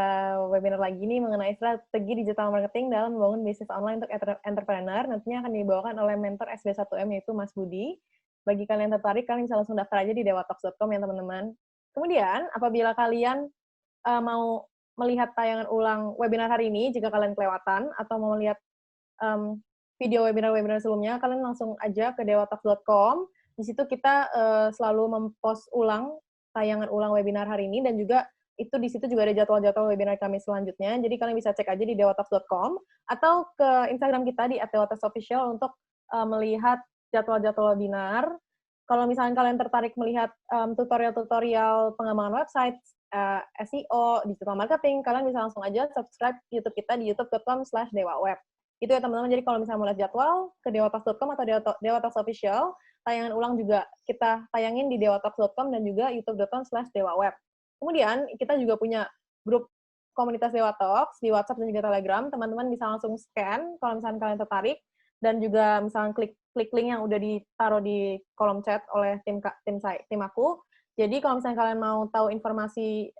webinar lagi nih mengenai strategi digital marketing dalam membangun bisnis online untuk entrepreneur. Nantinya akan dibawakan oleh mentor SB1M yaitu Mas Budi. Bagi kalian yang tertarik, kalian bisa langsung daftar aja di dewatalks.com ya teman-teman. Kemudian, apabila kalian mau melihat tayangan ulang webinar hari ini, jika kalian kelewatan, atau mau melihat video webinar-webinar sebelumnya, kalian langsung aja ke dewatalks.com. Di situ kita selalu mempost ulang tayangan ulang webinar hari ini, dan juga itu di situ juga ada jadwal-jadwal webinar kami selanjutnya. Jadi kalian bisa cek aja di dewatalks.com atau ke Instagram kita di @dewatalksofficial untuk melihat jadwal-jadwal webinar. Kalau misalnya kalian tertarik melihat tutorial-tutorial pengembangan website, SEO, digital marketing, kalian bisa langsung aja subscribe YouTube kita di youtube.com/dewaweb. Itu ya teman-teman, jadi kalau misalnya mau lihat jadwal, ke dewatalks.com atau Dewatalks Official, tayangan ulang juga kita tayangin di dewatalks.com dan juga youtube.com/dewaweb. Kemudian, kita juga punya grup komunitas Dewatalks di WhatsApp dan juga Telegram, teman-teman bisa langsung scan kalau misalnya kalian tertarik, dan juga misalnya klik link yang udah ditaruh di kolom chat oleh tim aku. Jadi kalau misalnya kalian mau tahu informasi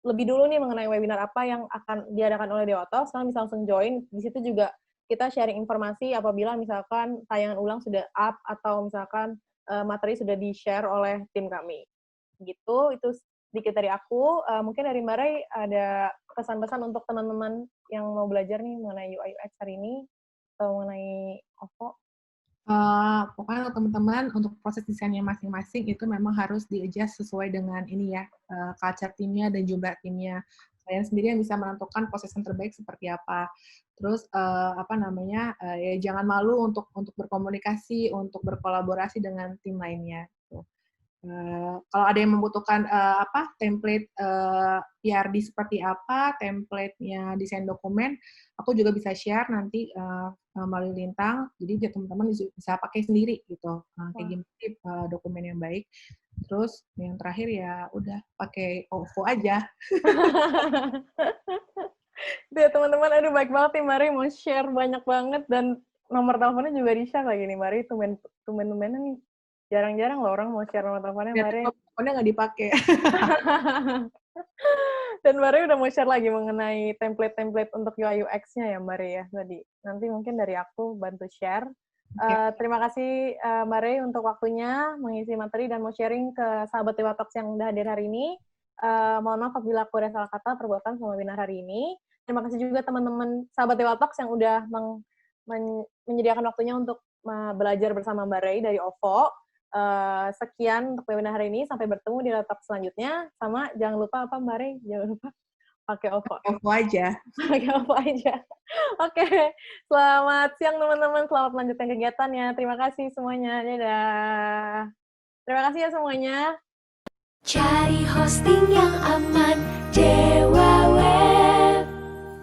lebih dulu nih mengenai webinar apa yang akan diadakan oleh Dewatalks, kalian bisa langsung join. Di situ juga kita sharing informasi apabila misalkan tayangan ulang sudah up atau misalkan materi sudah di-share oleh tim kami. Gitu, itu sedikit dari aku. Mungkin dari Mbak Ray ada pesan-pesan untuk teman-teman yang mau belajar nih mengenai UI UX hari ini atau mengenai OVO? Pokoknya teman-teman untuk proses desainnya masing-masing itu memang harus di-adjust sesuai dengan ini ya, culture timnya dan jumlah timnya. Kalian sendiri yang bisa menentukan proses yang terbaik seperti apa. Terus ya jangan malu untuk berkomunikasi, untuk berkolaborasi dengan tim lainnya. Gitu. Kalau ada yang membutuhkan template PRD seperti apa, template-nya desain dokumen, aku juga bisa share nanti melalui Lintang. Jadi biar teman-teman bisa pakai sendiri gitu. Kayak gimana dokumen yang baik. Terus yang terakhir ya udah pakai OVO aja. Ya teman-teman, aduh baik banget nih Mari mau share banyak banget dan nomor teleponnya juga di-share lagi nih Mari, tumben-tumbenan nih. Jarang-jarang loh orang mau share nomor teleponnya Mari. Teleponnya nggak dipakai. Dan Mari udah mau share lagi mengenai template-template untuk UI UX-nya ya Mari ya tadi. Nanti mungkin dari aku bantu share. Terima kasih Mari untuk waktunya mengisi materi dan mau sharing ke sahabat Dewatalks yang udah hadir hari ini. Mohon maaf apabila aku ada salah kata perbuatan sama webinar hari ini. Terima kasih juga teman-teman sahabat Dewatalks yang udah menyediakan waktunya untuk belajar bersama Mbak Ray dari OVO. Sekian untuk webinar hari ini. Sampai bertemu di Dewatalks selanjutnya. Sama jangan lupa apa Mbak Ray? Jangan lupa pakai OVO. OVO aja. Pakai OVO aja. Oke. Selamat siang teman-teman. Selamat melanjutkan kegiatannya. Terima kasih semuanya. Dadah. Terima kasih ya semuanya. Cari hosting yang aman, Dewa.